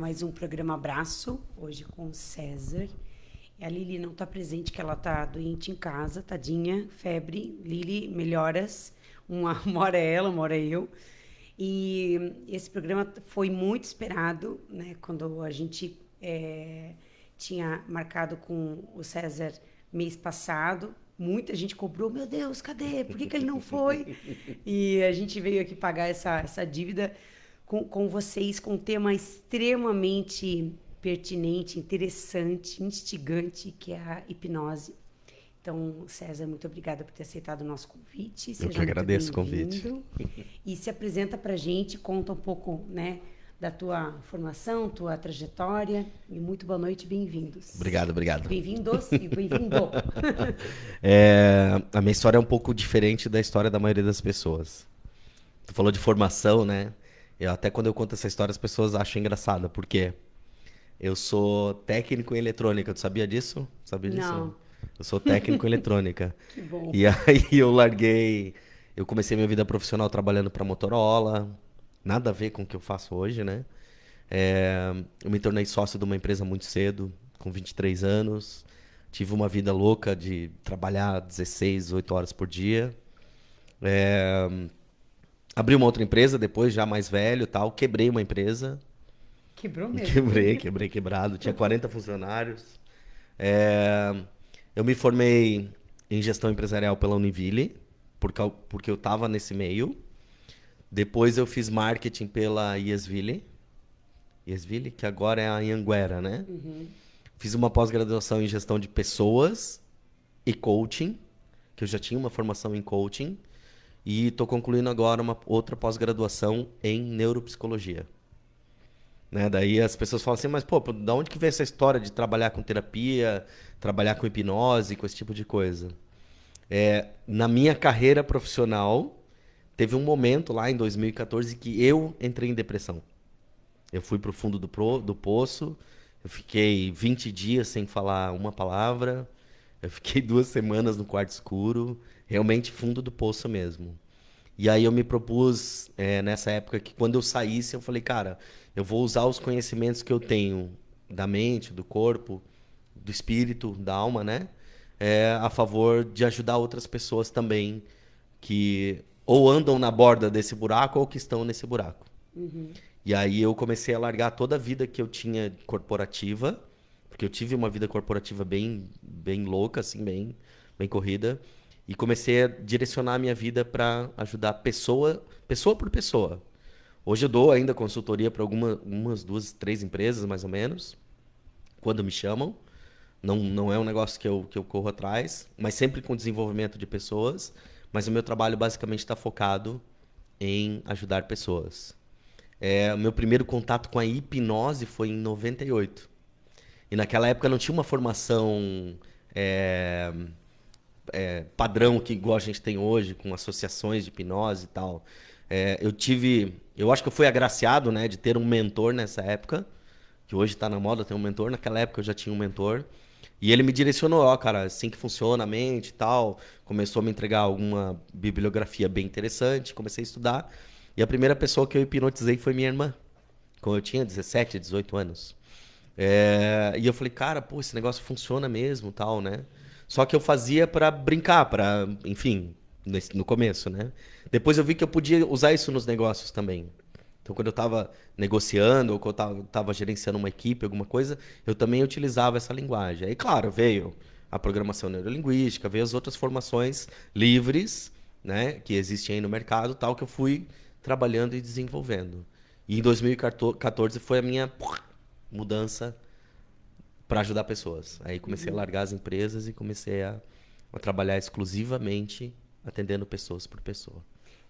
mais um programa Abraço, hoje com o César. E a Lili não está presente, que ela está doente em casa, tadinha, febre. Lili, melhoras. Uma hora é ela, uma hora é eu. E esse programa foi muito esperado, né? Quando a gente tinha marcado com o César mês passado, muita gente cobrou, meu Deus, cadê? Por que ele não foi? E a gente veio aqui pagar essa dívida com vocês, com um tema extremamente pertinente, interessante, instigante, que é a hipnose. Então, César, muito obrigada por ter aceitado o nosso convite. Eu que agradeço o convite. E se apresenta para a gente, conta um pouco, né, da tua formação, tua trajetória. E muito boa noite, bem-vindos. Obrigado. Bem-vindos e bem-vindo. A minha história é um pouco diferente da história da maioria das pessoas. Tu falou de formação, né? Até quando eu conto essa história, as pessoas acham engraçada. Por quê? Eu sou técnico em eletrônica. Tu sabia disso? Sabia disso? Não. Eu sou técnico em eletrônica. Que bom. E aí eu larguei... Eu comecei minha vida profissional trabalhando para Motorola. Nada a ver com o que eu faço hoje, né? Eu me tornei sócio de uma empresa muito cedo, com 23 anos. Tive uma vida louca de trabalhar 16, 18 horas por dia. Abri uma outra empresa depois, já mais velho e tal. Quebrei uma empresa. Quebrou mesmo. Quebrado. Tinha 40 funcionários. Eu me formei em gestão empresarial pela Univille, porque eu estava nesse meio. Depois eu fiz marketing pela IESville, que agora é a Anhanguera, né? Uhum. Fiz uma pós-graduação em gestão de pessoas e coaching, que eu já tinha uma formação em coaching. E estou concluindo agora uma outra pós-graduação em neuropsicologia. Né? Daí as pessoas falam assim, mas pô, da onde que vem essa história de trabalhar com terapia, trabalhar com hipnose, com esse tipo de coisa? Na minha carreira profissional, teve um momento lá em 2014 que eu entrei em depressão. Eu fui pro fundo do poço, eu fiquei 20 dias sem falar uma palavra, eu fiquei 2 semanas no quarto escuro, realmente fundo do poço mesmo. E aí eu me propus, nessa época, que quando eu saísse, eu falei, cara, eu vou usar os conhecimentos que eu tenho da mente, do corpo, do espírito, da alma, né? A favor de ajudar outras pessoas também que ou andam na borda desse buraco ou que estão nesse buraco. Uhum. E aí eu comecei a largar toda a vida que eu tinha corporativa, porque eu tive uma vida corporativa bem louca, assim, bem corrida, e comecei a direcionar a minha vida para ajudar pessoa por pessoa. Hoje eu dou ainda consultoria para umas 2, 3 empresas, mais ou menos, quando me chamam. Não é um negócio que eu corro atrás, mas sempre com desenvolvimento de pessoas. Mas o meu trabalho basicamente está focado em ajudar pessoas. O meu primeiro contato com a hipnose foi em 98. E naquela época não tinha uma formação padrão que igual a gente tem hoje, com associações de hipnose e tal. Eu acho que eu fui agraciado, né, de ter um mentor nessa época, que hoje está na moda ter um mentor. Naquela época eu já tinha um mentor. E ele me direcionou, ó, cara, assim que funciona a mente e tal. Começou a me entregar alguma bibliografia bem interessante, comecei a estudar. E a primeira pessoa que eu hipnotizei foi minha irmã, quando eu tinha 17, 18 anos. E eu falei, cara, pô, esse negócio funciona mesmo, tal, né? Só que eu fazia pra brincar, enfim, no começo, né? Depois eu vi que eu podia usar isso nos negócios também. Então, quando eu estava negociando ou quando eu estava gerenciando uma equipe, alguma coisa, eu também utilizava essa linguagem. Aí, claro, veio a programação neurolinguística, veio as outras formações livres, né, que existem aí no mercado, tal, que eu fui trabalhando e desenvolvendo. E em 2014 foi a minha mudança para ajudar pessoas. Aí comecei a largar as empresas e comecei a trabalhar exclusivamente atendendo pessoas por pessoa.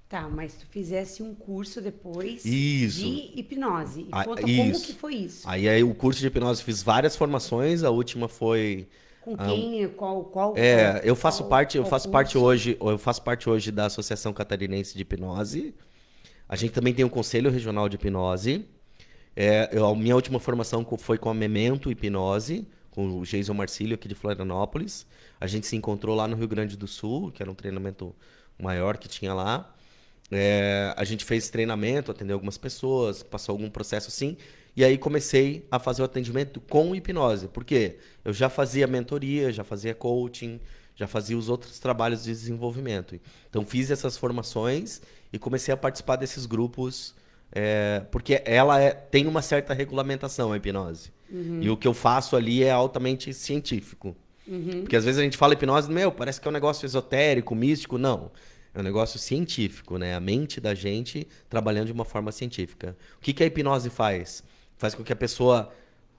Tá, mas tu fizesse um curso depois Isso. de hipnose. E conta como Isso. que foi isso. Aí o curso de hipnose, fiz várias formações. A última foi... Com quem, qual eu faço parte curso? hoje da Associação Catarinense de Hipnose. A gente também tem um Conselho Regional de Hipnose. A minha última formação foi com a Memento Hipnose, com o Jason Marcílio, aqui de Florianópolis. A gente se encontrou lá no Rio Grande do Sul, que era um treinamento maior que tinha lá. A gente fez treinamento, atendeu algumas pessoas, passou algum processo assim. E aí comecei a fazer o atendimento com hipnose. Por quê? Eu já fazia mentoria, já fazia coaching, já fazia os outros trabalhos de desenvolvimento. Então fiz essas formações e comecei a participar desses grupos, porque ela tem uma certa regulamentação, a hipnose. E o que eu faço ali é altamente científico. Porque às vezes a gente fala hipnose, parece que é um negócio esotérico, místico. Não. É um negócio científico, né? A mente da gente trabalhando de uma forma científica. O que a hipnose faz? Faz com que a pessoa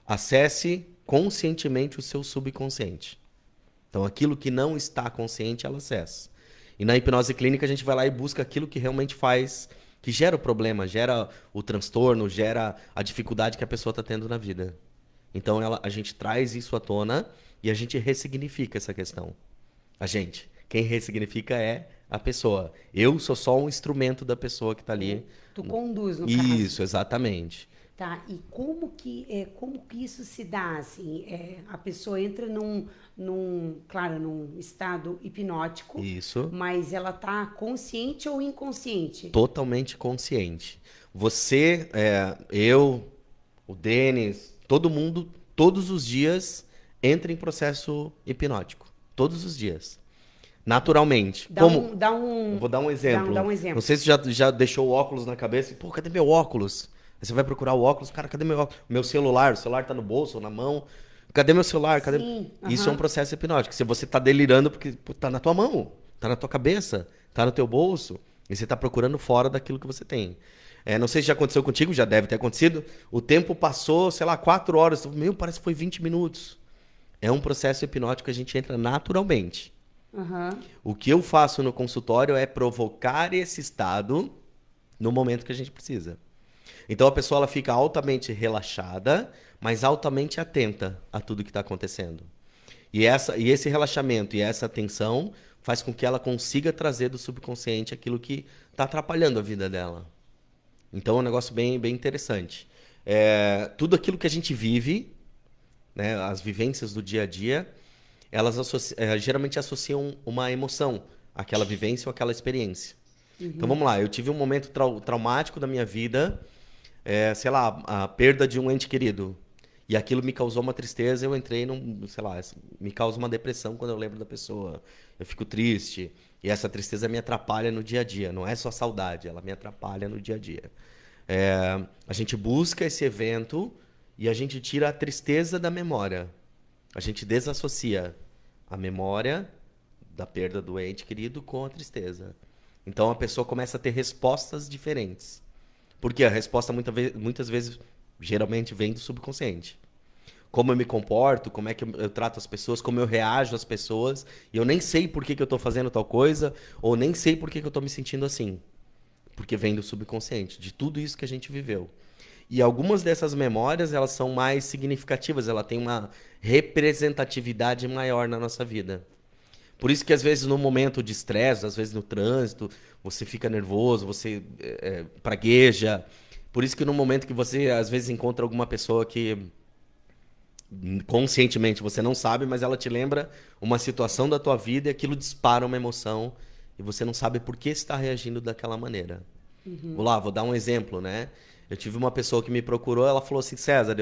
acesse conscientemente o seu subconsciente. Então, aquilo que não está consciente, ela acessa. E na hipnose clínica, a gente vai lá e busca aquilo que realmente faz, que gera o problema, gera o transtorno, gera a dificuldade que a pessoa está tendo na vida. Então, a gente traz isso à tona e a gente ressignifica essa questão. Quem ressignifica é a pessoa. Eu sou só um instrumento da pessoa que está ali. Tu conduz, no caso. Isso, exatamente. Tá, e como que isso se dá, assim? A pessoa entra claro, num estado hipnótico. Isso. Mas ela tá consciente ou inconsciente? Totalmente consciente. Você, eu, o Denis, todo mundo, todos os dias entra em processo hipnótico. Todos os dias. Naturalmente. Eu vou dar um exemplo. Dá um exemplo. Não sei se já deixou o óculos na cabeça. Pô, cadê meu óculos? Aí você vai procurar o óculos. Cara, cadê meu óculos? Meu celular. O celular tá no bolso ou na mão. Cadê meu celular? Cadê... Sim, Isso é um processo hipnótico. Se você tá delirando porque tá na tua mão, tá na tua cabeça, tá no teu bolso, e você tá procurando fora daquilo que você tem. Não sei se já aconteceu contigo, já deve ter acontecido. O tempo passou, sei lá, 4 horas. Parece que foi 20 minutos. É um processo hipnótico que a gente entra naturalmente. O que eu faço no consultório é provocar esse estado no momento que a gente precisa. Então a pessoa ela fica altamente relaxada, mas altamente atenta a tudo que está acontecendo. E esse relaxamento e essa atenção faz com que ela consiga trazer do subconsciente aquilo que está atrapalhando a vida dela. Então é um negócio bem, bem interessante. Tudo aquilo que a gente vive, né, as vivências do dia a dia, elas geralmente associam uma emoção àquela vivência ou àquela experiência. Então vamos lá, eu tive um momento traumático da minha vida, sei lá, a perda de um ente querido. E aquilo me causou uma tristeza, eu entrei sei lá, me causa uma depressão quando eu lembro da pessoa. Eu fico triste. E essa tristeza me atrapalha no dia a dia. Não é só saudade, ela me atrapalha no dia a dia. A gente busca esse evento e a gente tira a tristeza da memória. A gente desassocia a memória da perda do ente querido com a tristeza. Então a pessoa começa a ter respostas diferentes. Porque a resposta muitas vezes, geralmente, vem do subconsciente. Como eu me comporto, como é que eu trato as pessoas, como eu reajo às pessoas. E eu nem sei por que eu estou fazendo tal coisa, ou nem sei por que eu estou me sentindo assim. Porque vem do subconsciente, de tudo isso que a gente viveu. E algumas dessas memórias, elas são mais significativas, ela tem uma representatividade maior na nossa vida. Por isso que às vezes no momento de estresse, às vezes no trânsito, você fica nervoso, você pragueja. Por isso que no momento que você às vezes encontra alguma pessoa que conscientemente você não sabe, mas ela te lembra uma situação da tua vida e aquilo dispara uma emoção e você não sabe por que está reagindo daquela maneira. Vou dar um exemplo, né? Eu tive uma pessoa que me procurou, ela falou assim, César,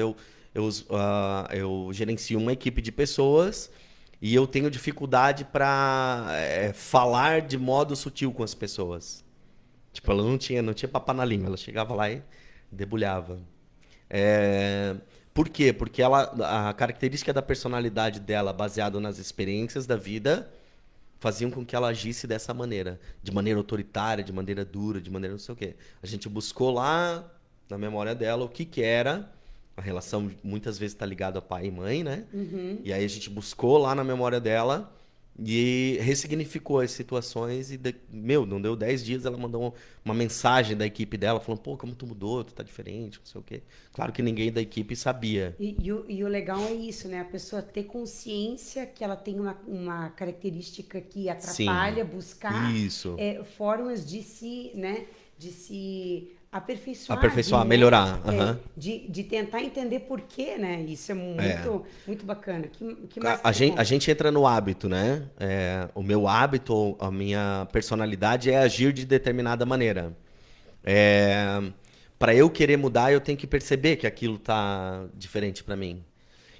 eu gerencio uma equipe de pessoas e eu tenho dificuldade para falar de modo sutil com as pessoas. Tipo, ela não tinha papo na língua, ela chegava lá e debulhava. Por quê? Porque a característica da personalidade dela, baseada nas experiências da vida, faziam com que ela agisse dessa maneira. De maneira autoritária, de maneira dura, de maneira não sei o quê. A gente buscou lá na memória dela o que era. A relação muitas vezes está ligada a pai e mãe, né? E aí a gente buscou lá na memória dela e ressignificou as situações. E, não deu 10 dias, ela mandou uma mensagem da equipe dela, falando, pô, como tu mudou, tu tá diferente, não sei o quê. Claro que ninguém da equipe sabia. E o legal é isso, né? A pessoa ter consciência que ela tem uma característica que atrapalha, Sim, buscar isso. Formas de se aperfeiçoar. Aperfeiçoar, melhorar. De tentar entender por quê, né? Isso é muito, muito bacana. Que mais a gente entra no hábito, né? O meu hábito, a minha personalidade é agir de determinada maneira. Para eu querer mudar, eu tenho que perceber que aquilo tá diferente para mim.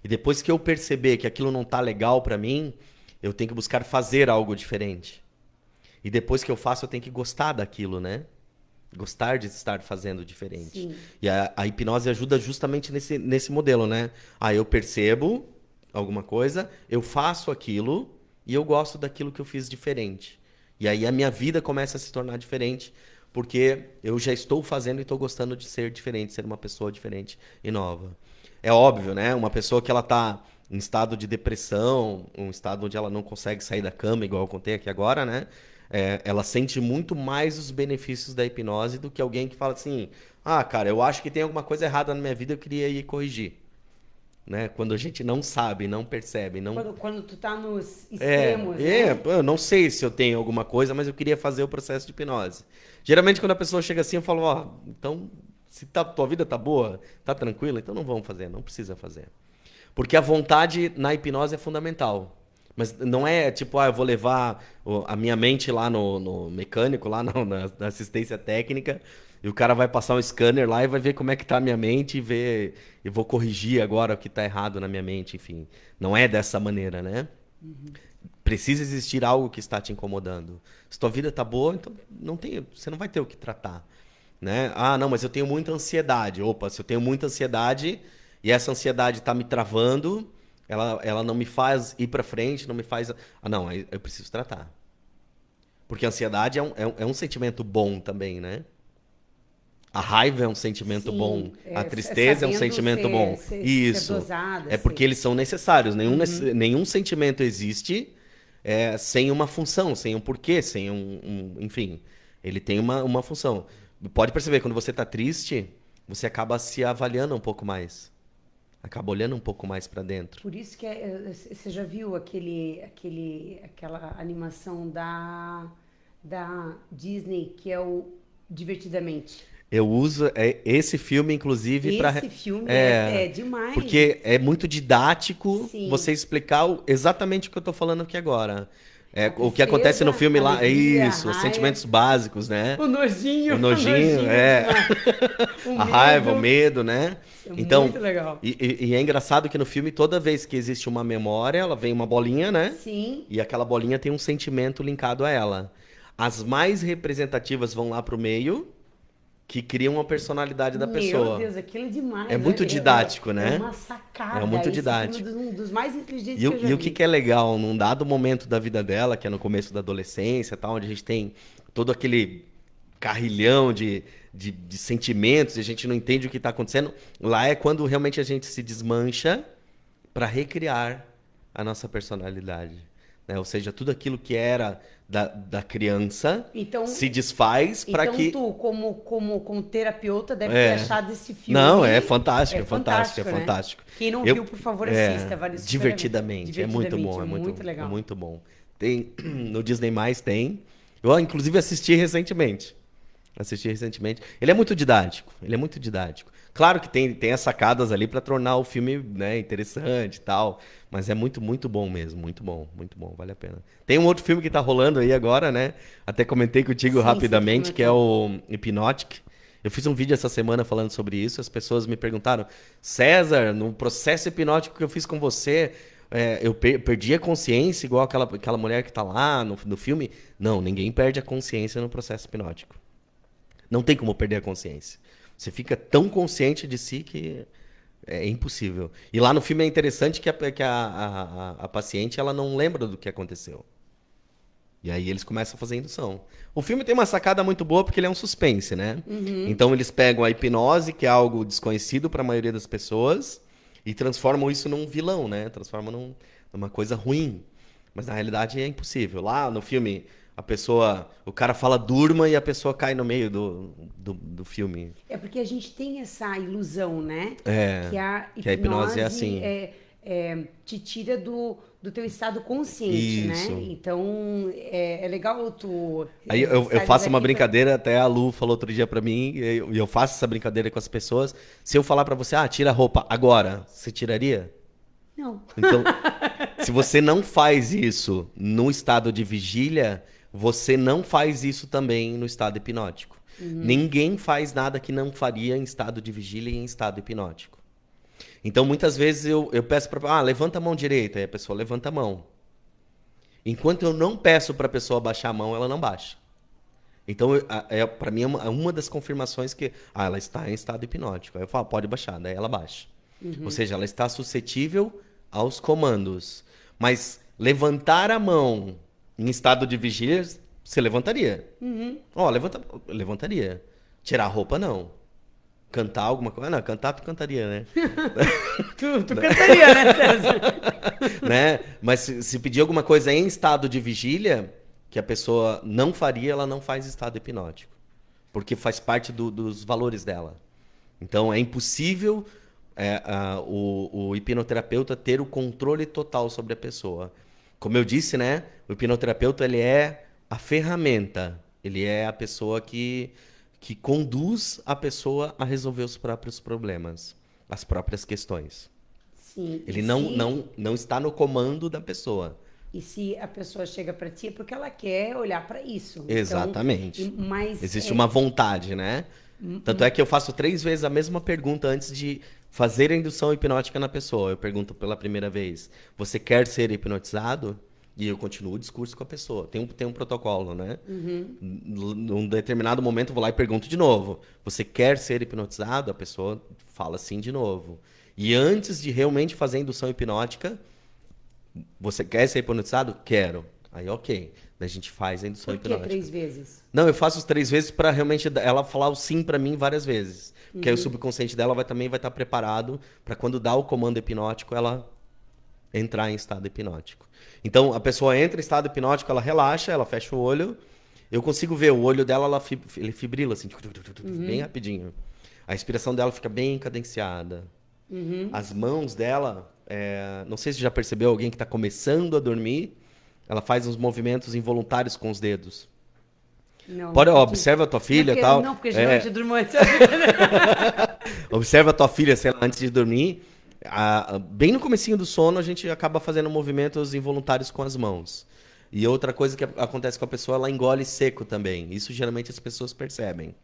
E depois que eu perceber que aquilo não tá legal para mim, eu tenho que buscar fazer algo diferente. E depois que eu faço, eu tenho que gostar daquilo, né? Gostar de estar fazendo diferente. Sim. E a hipnose ajuda justamente nesse modelo, né? Ah, eu percebo alguma coisa, eu faço aquilo e eu gosto daquilo que eu fiz diferente. E aí a minha vida começa a se tornar diferente, porque eu já estou fazendo e estou gostando de ser diferente, ser uma pessoa diferente e nova. É óbvio, né? Uma pessoa que ela tá em estado de depressão, um estado onde ela não consegue sair da cama, igual eu contei aqui agora, né? Ela sente muito mais os benefícios da hipnose do que alguém que fala assim: ah, cara, eu acho que tem alguma coisa errada na minha vida, eu queria ir corrigir. Né? Quando a gente não sabe, não percebe, não... Quando tu tá nos extremos, né? Eu não sei se eu tenho alguma coisa, mas eu queria fazer o processo de hipnose. Geralmente, quando a pessoa chega assim, eu falo: ó, então, se tua vida tá boa, tá tranquila, então não vamos fazer, não precisa fazer. Porque a vontade na hipnose é fundamental. Mas não é tipo, eu vou levar a minha mente lá no mecânico, lá na assistência técnica, e o cara vai passar um scanner lá e vai ver como é que tá a minha mente e ver, eu vou corrigir agora o que tá errado na minha mente, enfim. Não é dessa maneira, né? Precisa existir algo que está te incomodando. Se tua vida tá boa, então você não vai ter o que tratar, né? Ah, não, mas eu tenho muita ansiedade. Opa, se eu tenho muita ansiedade e essa ansiedade está me travando, ela não me faz ir para frente, não me faz... Ah, não, aí eu preciso tratar. Porque a ansiedade é um sentimento bom também, né? A raiva é um sentimento bom. A tristeza é um sentimento bom. Isso. Ser dosada, é porque eles são necessários. Nenhum sentimento existe sem uma função, sem um porquê, sem enfim, ele tem uma função. Pode perceber, quando você está triste, você acaba se avaliando um pouco mais. Acaba olhando um pouco mais para dentro. Por isso que você já viu aquela animação da Disney, que é o Divertidamente. Eu uso esse filme, inclusive, para... Esse filme é demais. Porque é muito didático. Sim. Você explicar exatamente o que eu tô falando aqui agora. O que tristeza, acontece no filme lá, alegria, isso, os raiva. sentimentos básicos, né? O nojinho. O nojinho, O a raiva, o medo. medo, né? É Então, muito legal. E é engraçado que no filme, toda vez que existe uma memória, ela vem uma bolinha, né? Sim. E aquela bolinha tem um sentimento linkado a ela. As mais representativas vão lá pro meio, que criam uma personalidade da pessoa. Meu Deus, aquilo é demais. É muito didático, né? É uma sacada. É muito Esse didático. filme é um dos mais inteligentes E, que eu já e o vi. que é legal, num dado momento da vida dela, que é no começo da adolescência, tal, onde a gente tem todo aquele carrilhão de sentimentos e a gente não entende o que está acontecendo, lá é quando realmente a gente se desmancha para recriar a nossa personalidade. Né? Ou seja, tudo aquilo que era da criança se desfaz para que... Então tu, como terapeuta, deve ter achado esse filme... Não, é fantástico, É é fantástico, é fantástico, né? fantástico. Quem não viu, por favor, assista. Vale super Divertidamente, é muito bom, é muito legal. É muito bom. Tem, no Disney+, tem. Eu, inclusive, assisti recentemente. Ele é muito didático, Claro que tem as sacadas ali para tornar o filme, né, interessante e tal, mas é muito, muito bom mesmo, muito bom, vale a pena. Tem um outro filme que tá rolando aí agora, né? Até comentei contigo rapidamente, que é o Hypnotic. Eu fiz um vídeo essa semana falando sobre isso, as pessoas me perguntaram: César, no processo hipnótico que eu fiz com você, eu perdi a consciência igual aquela mulher que tá lá no filme? Não, ninguém perde a consciência no processo hipnótico. Não tem como perder a consciência. Você fica tão consciente de si que é impossível. E lá no filme é interessante que a paciente ela não lembra do que aconteceu. E aí eles começam a fazer indução. O filme tem uma sacada muito boa porque ele é um suspense, né? Então eles pegam a hipnose, que é algo desconhecido para a maioria das pessoas, e transformam isso num vilão, né? Transformam numa coisa ruim. Mas na realidade é impossível. Lá no filme... o cara fala durma e a pessoa cai no meio do filme. É porque a gente tem essa ilusão, né? Que a hipnose é assim. Te tira do teu estado consciente, Isso. Né? Então, é legal tu... Aí eu faço uma brincadeira, até a Lu falou outro dia pra mim, e eu faço essa brincadeira com as pessoas. Se eu falar pra você, tira a roupa agora, você tiraria? Não. Então, se você não faz isso no estado de vigília... Você não faz isso também no estado hipnótico. Ninguém faz nada que não faria em estado de vigília e em estado hipnótico. Então, muitas vezes eu peço para levanta a mão direita, aí a pessoa levanta a mão. Enquanto eu não peço para a pessoa baixar a mão, ela não baixa. Então, para mim, é uma das confirmações que ela está em estado hipnótico. Aí eu falo, pode baixar, daí ela baixa. Ou seja, ela está suscetível aos comandos. Mas levantar a mão em estado de vigília, você levantaria. Levantaria. Tirar a roupa, não. Cantar alguma coisa? Não, cantar tu cantaria, né? Tu cantaria, né, César? Né? Mas se pedir alguma coisa em estado de vigília, que a pessoa não faria, ela não faz estado hipnótico. Porque faz parte dos valores dela. Então, é impossível o hipnoterapeuta ter o controle total sobre a pessoa. Como eu disse, né? O hipnoterapeuta, ele é a ferramenta. Ele é a pessoa que conduz a pessoa a resolver os próprios problemas, as próprias questões. Sim. Ele não está no comando da pessoa. E se a pessoa chega para ti é porque ela quer olhar para isso. Exatamente. Então, mas existe uma vontade, né? Tanto é que eu faço 3 vezes a mesma pergunta antes de fazer a indução hipnótica na pessoa. Eu pergunto pela primeira vez, você quer ser hipnotizado? E eu continuo o discurso com a pessoa. Tem um protocolo, né? Num determinado momento eu vou lá e pergunto de novo. Você quer ser hipnotizado? A pessoa fala sim de novo. E antes de realmente fazer a indução hipnótica, você quer ser hipnotizado? Quero. Aí, ok. Daí a gente faz a indução por que hipnótica. 3 vezes? Não, eu faço os 3 vezes para realmente ela falar o sim para mim várias vezes. Porque aí o subconsciente dela também vai estar preparado para quando dá o comando hipnótico, ela entrar em estado hipnótico. Então, a pessoa entra em estado hipnótico, ela relaxa, ela fecha o olho. Eu consigo ver o olho dela, ele fibrila assim, bem rapidinho. A respiração dela fica bem cadenciada. As mãos dela, não sei se já percebeu alguém que está começando a dormir, ela faz uns movimentos involuntários com os dedos. Não, Observa a tua filha e tal. Não, porque geralmente eu durmo antes. Observa a tua filha, sei lá, antes de dormir. Bem no comecinho do sono, a gente acaba fazendo movimentos involuntários com as mãos. E outra coisa que acontece com a pessoa, ela engole seco também. Isso geralmente as pessoas percebem.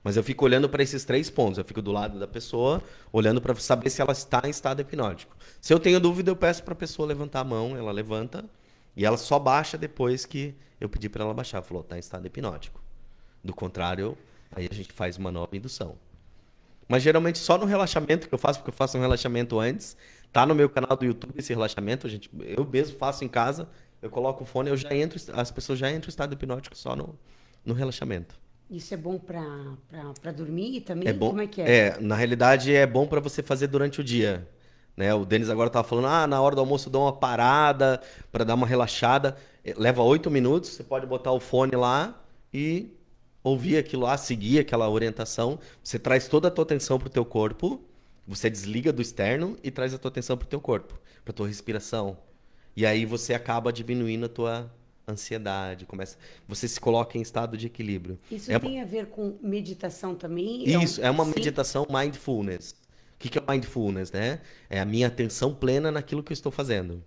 Mas eu fico olhando para esses 3 pontos. Eu fico do lado da pessoa, olhando para saber se ela está em estado hipnótico. Se eu tenho dúvida, eu peço para a pessoa levantar a mão, ela levanta, e ela só baixa depois que eu pedi para ela baixar. Falou, está em estado hipnótico. Do contrário, aí a gente faz uma nova indução. Mas geralmente só no relaxamento que eu faço, porque eu faço um relaxamento antes. Tá no meu canal do YouTube esse relaxamento, eu mesmo faço em casa, eu coloco o fone, as pessoas já entram em estado hipnótico só no relaxamento. Isso é bom para dormir também? É bom, Como é que é? na realidade é bom para você fazer durante o dia. Né? O Denis agora estava falando, na hora do almoço eu dou uma parada para dar uma relaxada. Leva 8 minutos, você pode botar o fone lá e ouvir aquilo lá, seguir aquela orientação. Você traz toda a tua atenção para o teu corpo, você desliga do externo e traz a tua atenção para o teu corpo, para tua respiração. E aí você acaba diminuindo a tua ansiedade, você se coloca em estado de equilíbrio. Isso tem a ver com meditação também? Isso, é uma Sim? meditação mindfulness. O que é mindfulness, né? É a minha atenção plena naquilo que eu estou fazendo.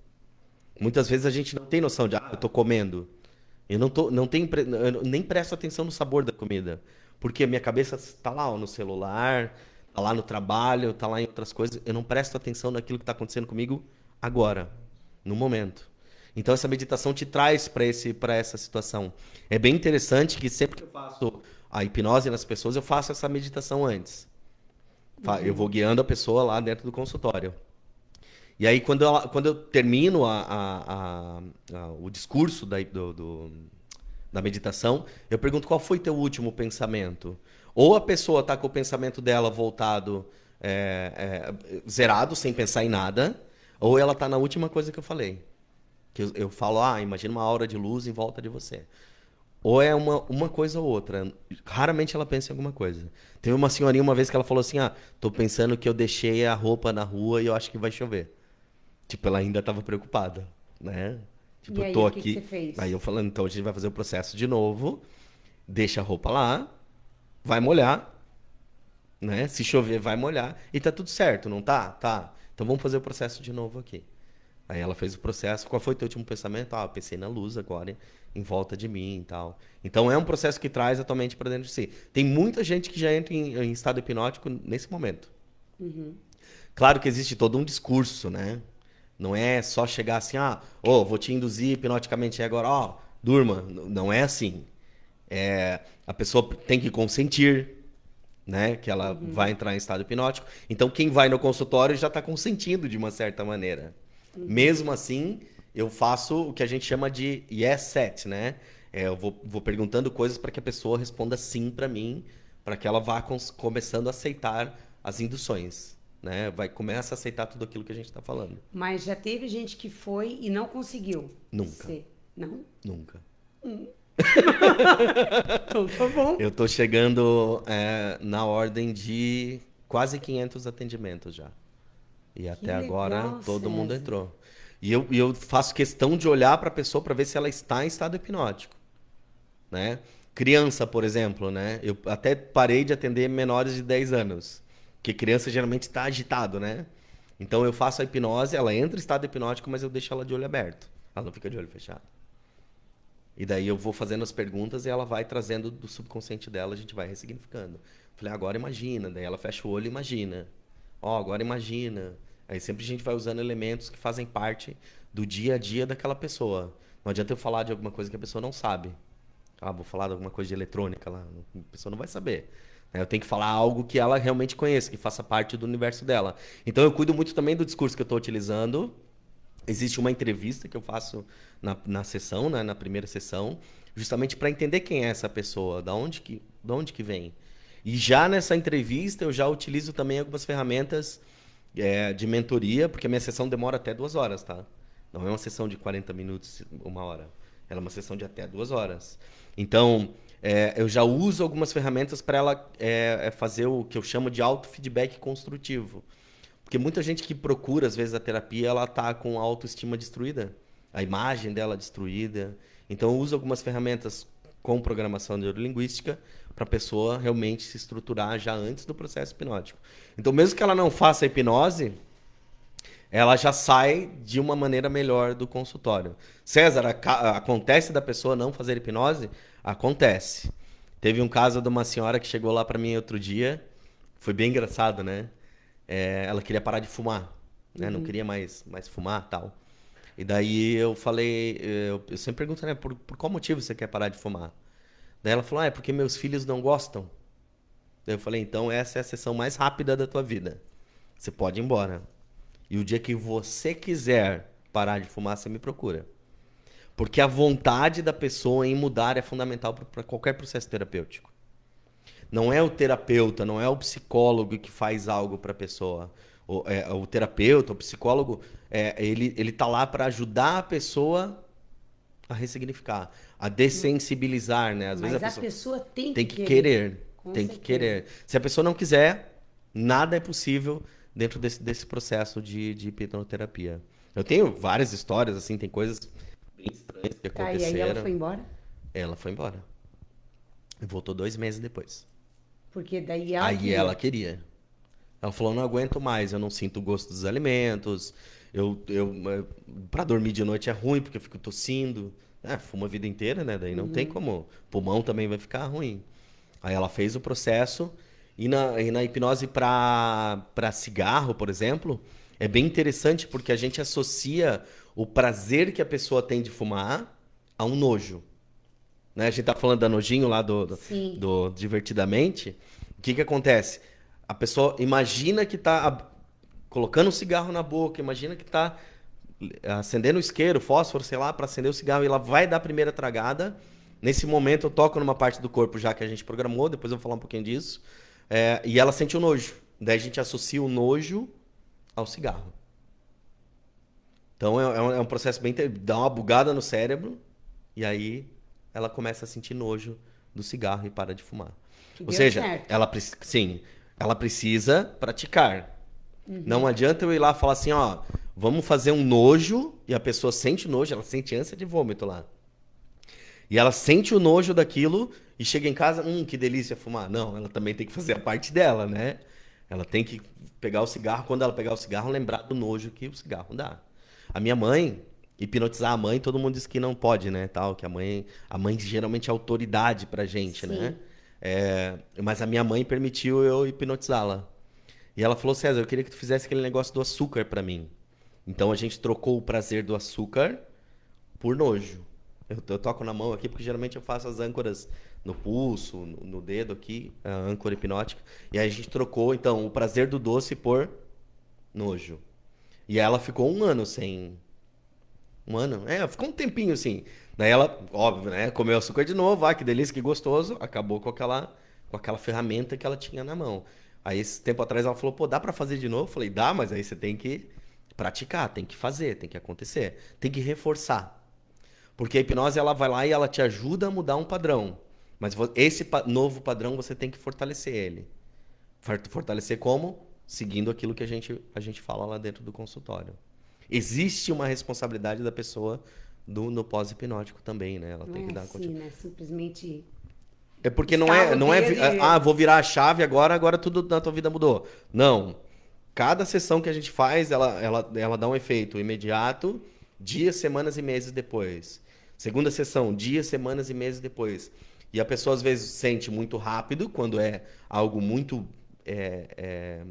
Muitas vezes a gente não tem noção de, eu estou comendo. Eu eu nem presto atenção no sabor da comida. Porque a minha cabeça está lá no celular, está lá no trabalho, está lá em outras coisas. Eu não presto atenção naquilo que está acontecendo comigo agora, no momento. Então essa meditação te traz para essa situação. É bem interessante que sempre que eu faço a hipnose nas pessoas, eu faço essa meditação antes. Eu vou guiando a pessoa lá dentro do consultório. E aí, quando eu termino o discurso da meditação, eu pergunto qual foi teu último pensamento. Ou a pessoa está com o pensamento dela voltado, zerado, sem pensar em nada, ou ela está na última coisa que eu falei. Que eu falo, imagina uma aura de luz em volta de você. Ou é uma coisa ou outra. Raramente ela pensa em alguma coisa. Teve uma senhorinha uma vez que ela falou assim, tô pensando que eu deixei a roupa na rua e eu acho que vai chover. Tipo, ela ainda estava preocupada, né? Tipo, E aí, eu tô o aqui. que você fez? Aí eu falando, então a gente vai fazer o processo de novo, deixa a roupa lá, vai molhar, né? Se chover, vai molhar. E tá tudo certo, não tá? Tá. Então vamos fazer o processo de novo aqui. Aí ela fez o processo. Qual foi o teu último pensamento? Ah, eu pensei na luz agora, em volta de mim e tal. Então é um processo que traz a tua mente para dentro de si. Tem muita gente que já entra em estado hipnótico nesse momento. Claro que existe todo um discurso, né? Não é só chegar assim, vou te induzir hipnoticamente agora, durma. Não é assim. A pessoa tem que consentir, né? Que ela vai entrar em estado hipnótico. Então, quem vai no consultório já está consentindo de uma certa maneira. Mesmo assim, eu faço o que a gente chama de yes set, né? Eu vou perguntando coisas para que a pessoa responda sim para mim, para que ela vá começando a aceitar as induções, né? Começa a aceitar tudo aquilo que a gente está falando. Mas já teve gente que foi e não conseguiu Nunca. ser. Não? Nunca. Então tá bom. Eu tô chegando na ordem de quase 500 atendimentos já. E até agora legal, todo mundo César. entrou. E eu faço questão de olhar para a pessoa para ver se ela está em estado hipnótico, né? Criança, por exemplo, né? Eu até parei de atender menores de 10 anos, porque criança geralmente está agitado, né? Então eu faço a hipnose, ela entra em estado hipnótico, mas eu deixo ela de olho aberto. Ela não fica de olho fechado. E daí eu vou fazendo as perguntas e ela vai trazendo do subconsciente dela, a gente vai ressignificando. Falei, agora imagina. Daí ela fecha o olho e imagina. Agora imagina. Aí sempre a gente vai usando elementos que fazem parte do dia a dia daquela pessoa. Não adianta eu falar de alguma coisa que a pessoa não sabe. Vou falar de alguma coisa de eletrônica lá. A pessoa não vai saber. Eu tenho que falar algo que ela realmente conheça, que faça parte do universo dela. Então eu cuido muito também do discurso que eu estou utilizando. Existe uma entrevista que eu faço na sessão, né, na primeira sessão, justamente para entender quem é essa pessoa, da onde que vem. E já nessa entrevista eu já utilizo também algumas ferramentas de mentoria, porque a minha sessão demora até 2 horas, tá? Não é uma sessão de 40 minutos, 1 hora. Ela é uma sessão de até 2 horas. Então, eu já uso algumas ferramentas para ela fazer o que eu chamo de auto-feedback construtivo. Porque muita gente que procura, às vezes, a terapia, ela tá com a autoestima destruída. A imagem dela destruída. Então, eu uso algumas ferramentas com programação neurolinguística para a pessoa realmente se estruturar já antes do processo hipnótico. Então, mesmo que ela não faça a hipnose, ela já sai de uma maneira melhor do consultório. César, acontece da pessoa não fazer hipnose? Acontece. Teve um caso de uma senhora que chegou lá para mim outro dia. Foi bem engraçado, né? Ela queria parar de fumar, né? Não queria mais fumar e tal. E daí eu falei, eu sempre pergunto, né? Por qual motivo você quer parar de fumar? Daí ela falou, é porque meus filhos não gostam. Daí eu falei, então essa é a sessão mais rápida da tua vida. Você pode ir embora. E o dia que você quiser parar de fumar, você me procura. Porque a vontade da pessoa em mudar é fundamental para qualquer processo terapêutico. Não é o terapeuta, não é o psicólogo que faz algo para a pessoa. O terapeuta, o psicólogo, ele tá lá para ajudar a pessoa a ressignificar, a dessensibilizar, né? Às vezes Mas a a pessoa pessoa tem tem que que querer. querer, Com tem que certeza. querer. Se a pessoa não quiser, nada é possível dentro desse processo de hipnoterapia. Eu tenho várias histórias, assim, tem coisas bem estranhas que Tá, e aí ela aconteceram. foi embora? Ela foi embora. E voltou 2 meses depois. Porque daí ela Aí queria. ela queria. Ela falou, não aguento mais, eu não sinto o gosto dos alimentos, para dormir de noite é ruim porque eu fico tossindo. Fuma a vida inteira, né? Daí não tem como. Pulmão também vai ficar ruim. Aí ela fez o processo e na hipnose para cigarro, por exemplo, é bem interessante porque a gente associa o prazer que a pessoa tem de fumar a um nojo, né? A gente tá falando da nojinho lá do, do, Sim. do Divertidamente. O que que acontece? A pessoa imagina que tá colocando um cigarro na boca, imagina que tá acendendo o isqueiro, fósforo, sei lá, para acender o cigarro e ela vai dar a primeira tragada. Nesse momento eu toco numa parte do corpo já que a gente programou, depois eu vou falar um pouquinho disso. E ela sente o nojo. Daí a gente associa o nojo ao cigarro. Então é um processo bem. Dá uma bugada no cérebro e aí ela começa a sentir nojo do cigarro e para de fumar. E Ou deu seja, certo. sim, ela precisa praticar. Não adianta eu ir lá e falar assim, ó, vamos fazer um nojo e a pessoa sente nojo, ela sente ânsia de vômito lá. E ela sente o nojo daquilo e chega em casa, que delícia fumar. Não, ela também tem que fazer a parte dela, né? Ela tem que pegar o cigarro, quando ela pegar o cigarro, lembrar do nojo que o cigarro dá. A minha mãe, hipnotizar a mãe, todo mundo diz que não pode, né? Tal, que a mãe geralmente é autoridade pra gente, né? Sim. Mas a minha mãe permitiu eu hipnotizá-la. E ela falou, César, eu queria que tu fizesse aquele negócio do açúcar pra mim. Então a gente trocou o prazer do açúcar por nojo. Eu toco na mão aqui porque geralmente eu faço as âncoras no pulso, no dedo aqui, a âncora hipnótica. E aí a gente trocou, então, o prazer do doce por nojo. E ela ficou um ano sem. Um ano? Ficou um tempinho assim. Daí ela, óbvio, né? Comeu açúcar de novo, que delícia, que gostoso. Acabou com aquela ferramenta que ela tinha na mão. Aí, esse tempo atrás, eu falou: pô, dá pra fazer de novo? Eu falei: dá, mas aí você tem que praticar, tem que fazer, tem que acontecer, tem que reforçar. Porque a hipnose, ela vai lá e ela te ajuda a mudar um padrão. Mas esse novo padrão, você tem que fortalecer ele. Fortalecer como? Seguindo aquilo que a gente fala lá dentro do consultório. Existe uma responsabilidade da pessoa no pós-hipnótico também, né? Ela Não tem que é dar assim, né? Simplesmente É porque não estala é, o não é, dedo e... vou virar a chave agora tudo na tua vida mudou. Não. Cada sessão que a gente faz, ela dá um efeito imediato, dias, semanas e meses depois. Segunda sessão, dias, semanas e meses depois. E a pessoa às vezes sente muito rápido, quando é algo muito é,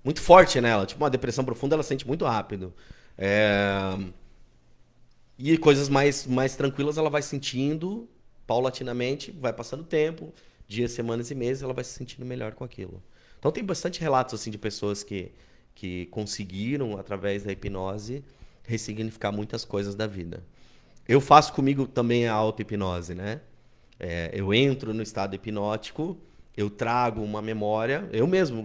muito forte nela. Tipo uma depressão profunda, ela sente muito rápido. É, E coisas mais tranquilas ela vai sentindo paulatinamente, vai passando tempo, dias, semanas e meses, ela vai se sentindo melhor com aquilo. Então tem bastante relatos assim de pessoas que conseguiram, através da hipnose, ressignificar muitas coisas da vida. Eu faço comigo também a auto-hipnose, né? Eu entro no estado hipnótico, eu trago uma memória, eu mesmo,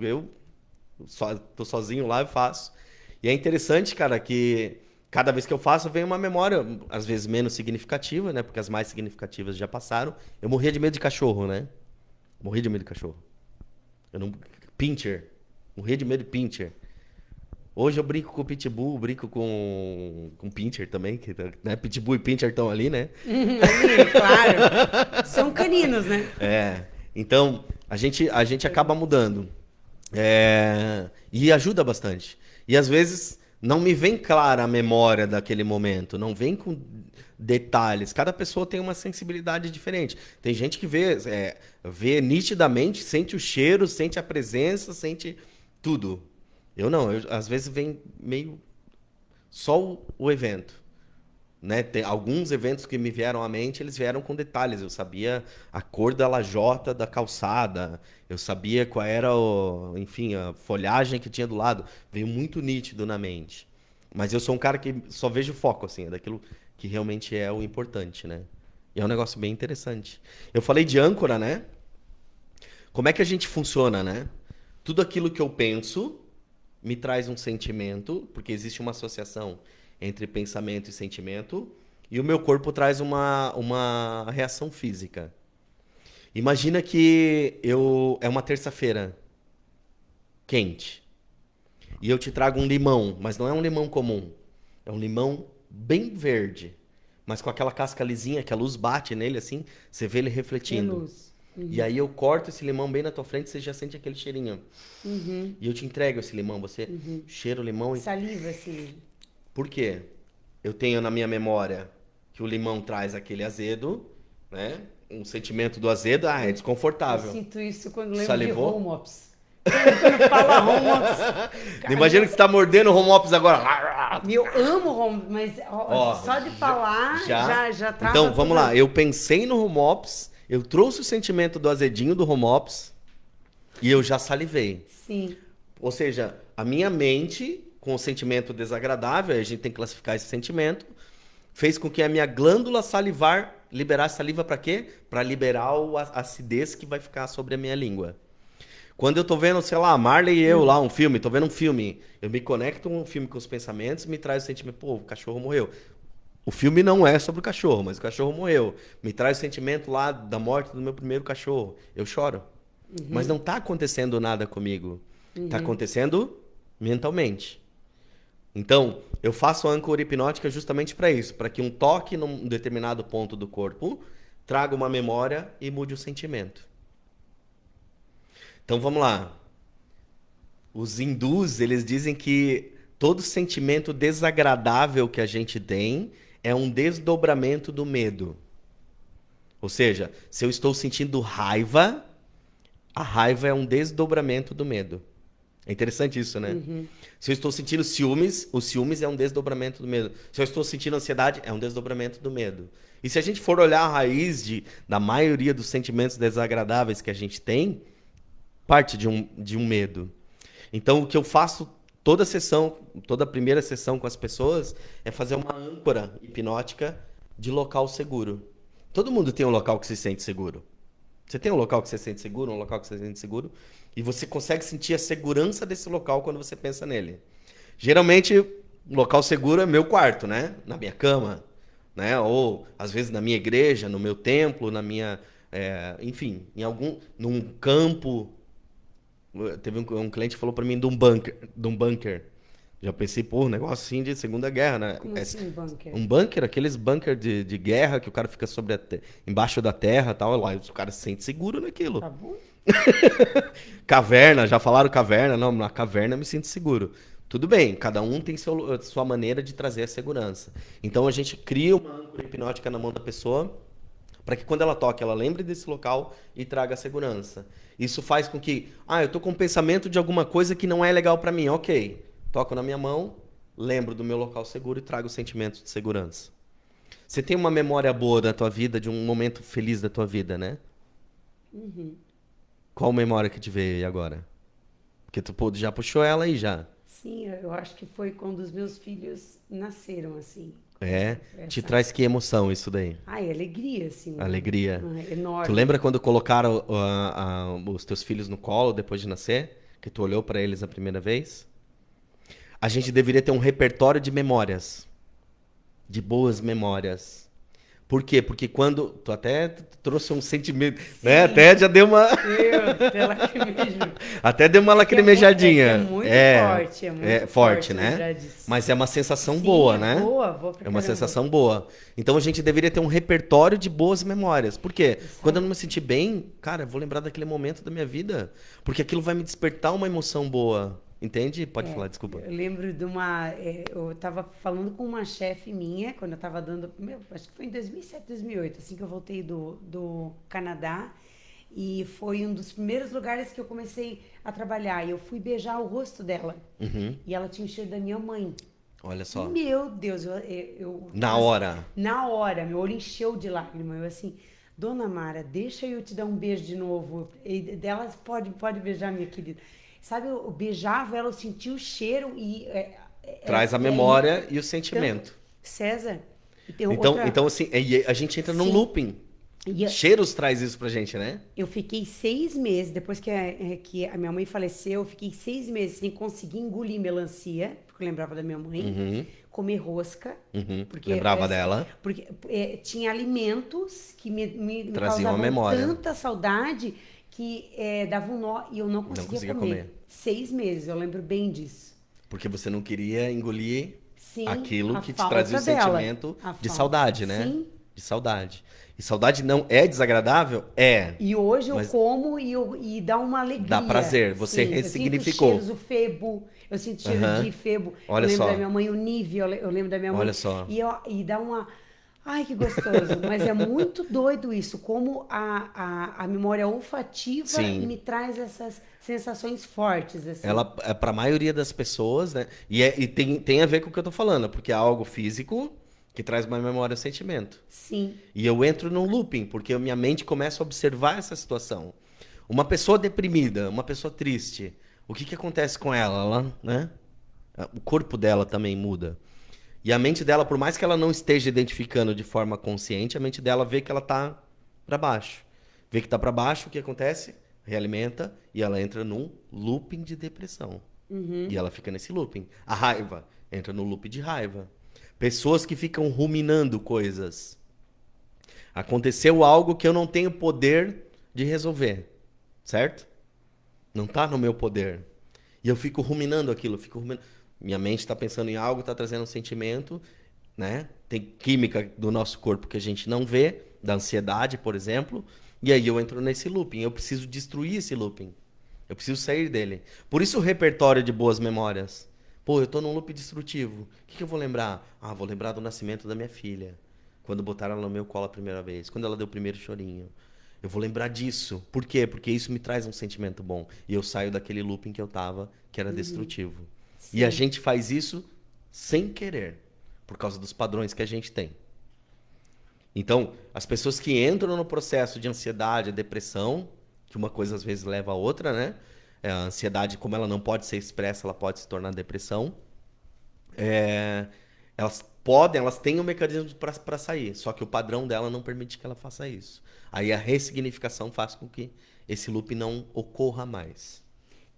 tô sozinho lá e faço. E é interessante, cara, que cada vez que eu faço, vem uma memória, às vezes menos significativa, né? Porque as mais significativas já passaram. Eu morria de medo de cachorro, né? Morria de medo de cachorro. Eu não... Pinscher. Morria de medo de Pinscher. Hoje eu brinco com o Pitbull, brinco com Pinscher também, que né? Pitbull e Pinscher estão ali, né? Ali, claro. São caninos, né? Então, a gente acaba mudando. E ajuda bastante. E às vezes não me vem clara a memória daquele momento, não vem com detalhes. Cada pessoa tem uma sensibilidade diferente. Tem gente que vê nitidamente, sente o cheiro, sente a presença, sente tudo. Eu não, às vezes vem meio só o evento. Né? Tem alguns eventos que me vieram à mente, eles vieram com detalhes. Eu sabia a cor da lajota da calçada, eu sabia qual era enfim, a folhagem que tinha do lado. Veio muito nítido na mente. Mas eu sou um cara que só vejo foco, assim, é daquilo que realmente é o importante, né? E é um negócio bem interessante. Eu falei de âncora, né? Como é que a gente funciona, né? Tudo aquilo que eu penso me traz um sentimento, porque existe uma associação entre pensamento e sentimento, e o meu corpo traz uma reação física. Imagina que é uma terça-feira quente, e eu te trago um limão, mas não é um limão comum, é um limão bem verde, mas com aquela casca lisinha, que a luz bate nele assim, você vê ele É refletindo. luz. E aí eu corto esse limão bem na tua frente, você já sente aquele cheirinho. Uhum. E eu te entrego esse limão, você cheira o limão e... Saliva, assim. Por quê? Eu tenho na minha memória que o limão traz aquele azedo, né? Um sentimento do azedo, é Eu desconfortável. sinto isso quando lembro Salivou? de home ops. Quando fala home ops. Cara, Imagina que você tá mordendo o home ops agora. eu amo home, mas Ó, só de falar já trava Então, vamos tudo. lá. Eu pensei no home ops, eu trouxe o sentimento do azedinho do home ops e eu já salivei. Sim. Ou seja, a minha mente, com o sentimento desagradável, a gente tem que classificar esse sentimento, fez com que a minha glândula salivar liberasse saliva para quê? Para liberar a acidez que vai ficar sobre a minha língua. Quando eu tô vendo, sei lá, Marley e eu lá, um filme, tô vendo um filme, eu me conecto um filme com os pensamentos, me traz o sentimento, pô, o cachorro morreu. O filme não é sobre o cachorro, mas o cachorro morreu. Me traz o sentimento lá da morte do meu primeiro cachorro. Eu choro. Mas não tá acontecendo nada comigo. Tá acontecendo mentalmente. Então, eu faço a âncora hipnótica justamente para isso, para que um toque num determinado ponto do corpo traga uma memória e mude o sentimento. Então, vamos lá. Os hindus, eles dizem que todo sentimento desagradável que a gente tem é um desdobramento do medo. Ou seja, se eu estou sentindo raiva, a raiva é um desdobramento do medo. É interessante isso, né? Se eu estou sentindo ciúmes, o ciúmes é um desdobramento do medo. Se eu estou sentindo ansiedade, é um desdobramento do medo. E se a gente for olhar a raiz da maioria dos sentimentos desagradáveis que a gente tem, parte de um medo. Então, o que eu faço toda sessão, toda primeira sessão com as pessoas, é fazer uma âncora hipnótica de local seguro. Todo mundo tem um local que se sente seguro. Você tem um local que você sente seguro, um local que você sente seguro, e você consegue sentir a segurança desse local quando você pensa nele. Geralmente, o local seguro é meu quarto, né? Na minha cama, né? Ou, às vezes, na minha igreja, no meu templo, na minha... enfim, num campo. Teve um cliente que falou para mim de um bunker. Já pensei, pô, um negócio assim de Segunda Guerra, né? Como assim, bunker? Um bunker, aqueles bunker de guerra que o cara fica embaixo da terra e tal. Lá o cara se sente seguro naquilo. Tá bom? Caverna, já falaram caverna? Não, na caverna eu me sinto seguro. Tudo bem, cada um tem sua maneira de trazer a segurança. Então a gente cria uma âncora hipnótica na mão da pessoa para que quando ela toque, ela lembre desse local e traga a segurança. Isso faz com que, eu tô com um pensamento de alguma coisa que não é legal para mim. Ok, toco na minha mão, lembro do meu local seguro e trago o sentimento de segurança. Você tem uma memória boa da tua vida, de um momento feliz da tua vida, né? Qual memória que te veio aí agora? Porque tu já puxou ela aí já. Sim, eu acho que foi quando os meus filhos nasceram, assim. Te traz que emoção isso daí? Ai, alegria, assim. Alegria. Enorme. Tu lembra quando colocaram os teus filhos no colo depois de nascer? Que tu olhou para eles a primeira vez? A gente deveria ter um repertório de memórias. De boas memórias. Por quê? Porque quando... Tu até trouxe um sentimento, né? Até já deu uma... Até lacrimejo. Até deu uma lacrimejadinha. É muito forte, é muito forte, né? Mas é uma sensação boa, né? Boa pra É uma caramba. sensação boa. Então a gente deveria ter um repertório de boas memórias. Por quê? Quando eu não me sentir bem, cara, eu vou lembrar daquele momento da minha vida. Porque aquilo vai me despertar uma emoção boa. Entende? Pode falar, desculpa. Eu lembro de eu tava falando com uma chefe minha, quando eu tava dando... acho que foi em 2007, 2008, assim que eu voltei do Canadá. E foi um dos primeiros lugares que eu comecei a trabalhar. E eu fui beijar o rosto dela. E ela tinha o cheiro da minha mãe. Olha só. Meu Deus, Na hora. Na hora, meu olho encheu de lágrima. Eu assim, Dona Mara, deixa eu te dar um beijo de novo. E dela, pode beijar, minha querida. Sabe, eu beijava ela, eu sentia o cheiro e... Traz a memória e o sentimento. Então, César... Então assim, a gente entra num looping. Cheiros traz isso pra gente, né? Eu fiquei 6 meses, depois que a minha mãe faleceu, eu fiquei 6 meses sem conseguir engolir melancia, porque eu lembrava da minha mãe, comer rosca. Porque Lembrava dela. Porque tinha alimentos que me Traziam causavam a memória. tanta saudade que dava um nó e eu não conseguia comer. 6 meses, eu lembro bem disso. Porque você não queria engolir aquilo que te falta trazia o dela. sentimento A de falta. saudade, né? Sim. De saudade. E saudade não é desagradável? É. E hoje eu como e dá uma alegria. Dá prazer, você ressignificou. Eu sinto cheiros, o febo, eu sinto cheiro de febo. Olha eu lembro só. da minha mãe, o Nive, eu lembro da minha mãe. Olha só. E dá uma... Ai, que gostoso. Mas é muito doido isso, como a memória olfativa me traz essas sensações fortes. Assim. Ela, para a maioria das pessoas, né? E tem a ver com o que eu tô falando, porque é algo físico que traz uma memória e sentimento. Sim. E eu entro num looping, porque a minha mente começa a observar essa situação. Uma pessoa deprimida, uma pessoa triste, o que acontece com ela? Ela, né? O corpo dela também muda. E a mente dela, por mais que ela não esteja identificando de forma consciente, a mente dela vê que ela tá para baixo. Vê que tá para baixo, o que acontece? Realimenta e ela entra num looping de depressão. E ela fica nesse looping. A raiva entra no loop de raiva. Pessoas que ficam ruminando coisas. Aconteceu algo que eu não tenho poder de resolver. Certo? Não tá no meu poder. E eu fico ruminando aquilo, Minha mente está pensando em algo, está trazendo um sentimento, né? Tem química do nosso corpo que a gente não vê, da ansiedade, por exemplo. E aí eu entro nesse looping. Eu preciso destruir esse looping. Eu preciso sair dele. Por isso o repertório de boas memórias. Pô, eu tô num loop destrutivo. O que eu vou lembrar? Ah, vou lembrar do nascimento da minha filha. Quando botaram ela no meu colo a primeira vez. Quando ela deu o primeiro chorinho. Eu vou lembrar disso. Por quê? Porque isso me traz um sentimento bom. E eu saio daquele looping que eu tava, que era destrutivo. E a Sim. gente faz isso sem querer. Por causa dos padrões que a gente tem. Então, as pessoas que entram no processo de ansiedade, depressão, que uma coisa às vezes leva a outra, né? A ansiedade, como ela não pode ser expressa, ela pode se tornar depressão. É, elas têm um mecanismo para sair, só que o padrão dela não permite que ela faça isso. Aí a ressignificação faz com que esse loop não ocorra mais.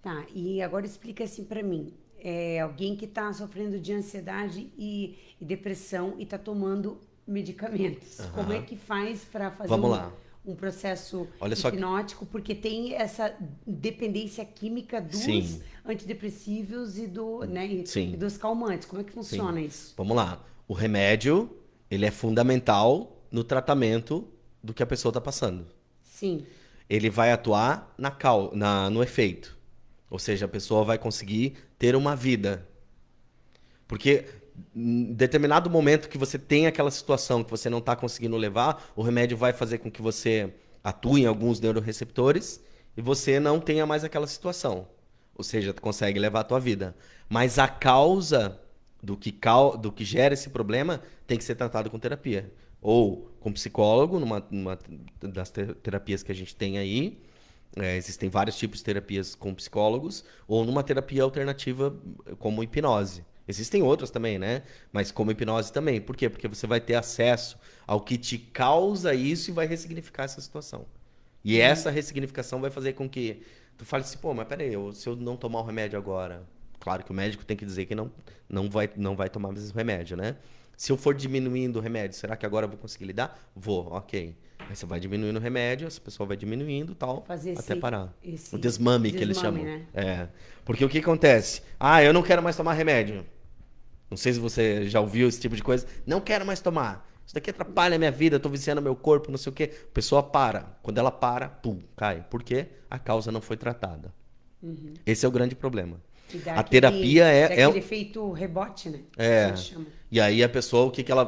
Tá, e agora explica assim pra mim. É alguém que tá sofrendo de ansiedade e depressão e tá tomando medicamentos. Como é Aham. que faz pra fazer Vamos lá. um processo Olha só que. hipnótico? Porque tem essa dependência química dos Sim, antidepressivos e né, e sim, dos calmantes. Como é que sim. funciona isso? Vamos lá. O remédio, ele é fundamental no tratamento do que a pessoa está passando. Sim. Ele vai atuar no efeito. Ou seja, a pessoa vai conseguir ter uma vida. Porque em determinado momento que você tem aquela situação que você não está conseguindo levar, o remédio vai fazer com que você atue em alguns neuroreceptores e você não tenha mais aquela situação. Ou seja, tu consegue levar a tua vida. Mas a causa do que gera esse problema tem que ser tratado com terapia. Ou com psicólogo, numa das terapias que a gente tem aí. Existem vários tipos de terapias com psicólogos, ou numa terapia alternativa como hipnose. Existem outras também, né? Mas como hipnose também. Por quê? Porque você vai ter acesso ao que te causa isso e vai ressignificar essa situação. E essa ressignificação vai fazer com que tu fale assim, pô, mas peraí, se eu não tomar o remédio agora, claro que o médico tem que dizer que não vai tomar mais o remédio, né? Se eu for diminuindo o remédio, será que agora eu vou conseguir lidar? Vou, ok. Aí você vai diminuindo o remédio, essa pessoa vai diminuindo e tal, Fazer até parar. O esse desmame que eles desmame, chamam. né? É. Porque o que acontece? Ah, eu não quero mais tomar remédio. Não sei se você já ouviu esse tipo de coisa. Não quero mais tomar. Isso daqui atrapalha a minha vida, eu tô viciando meu corpo, não sei o quê. A pessoa para. Quando ela para, pum, cai. Por quê? A causa não foi tratada. Esse é o grande problema. E dá A terapia aquele efeito rebote, né? Que a gente chama. e aí a pessoa, o que que ela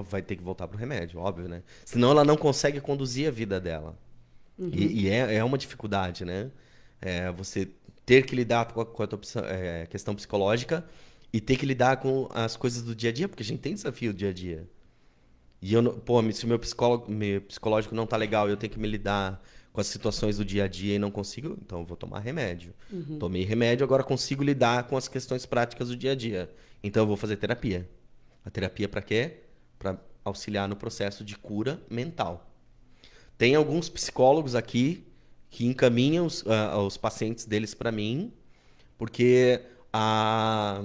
vai ter que voltar pro remédio, óbvio, né? Senão ela não consegue conduzir a vida dela. E é uma dificuldade, né? Você ter que lidar com a tua questão psicológica e ter que lidar com as coisas do dia a dia, porque a gente tem desafio do dia a dia. E eu, pô, se o meu psicológico não tá legal, eu tenho que me lidar com as situações do dia a dia e não consigo, então eu vou tomar remédio. Tomei remédio, agora consigo lidar com as questões práticas do dia a dia. Então eu vou fazer terapia. A terapia para quê? Para auxiliar no processo de cura mental. Tem alguns psicólogos aqui que encaminham os pacientes deles para mim, porque a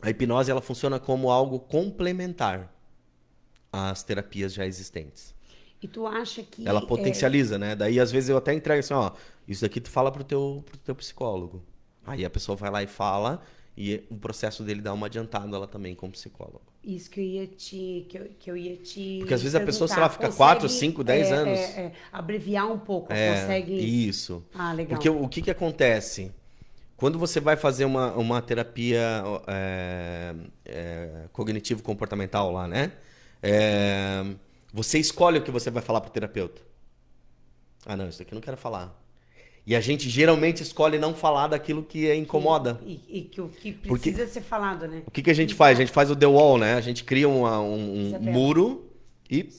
hipnose ela funciona como algo complementar às terapias já existentes. E tu acha Ela que potencializa, né? Daí, às vezes, eu até entrego assim, ó, isso daqui tu fala pro teu psicólogo. Aí a pessoa vai lá e fala, e o processo dele dá uma adiantada lá também como psicólogo. isso que eu ia que eu ia te Porque às vezes a pessoa, sei lá, perguntar, fica 4, consegue 5, 10 anos. abreviar um pouco, consegue... Isso. Ah, legal. Porque o que que acontece? Quando você vai fazer uma terapia cognitivo-comportamental lá, né? É, você escolhe o que você vai falar pro terapeuta. Ah, não, isso aqui eu não quero falar. E a gente geralmente escolhe não falar daquilo que incomoda. E que o que Porque precisa ser falado, né? o que que a gente faz? A gente faz o The Wall, né? A gente cria um Isabela. muro e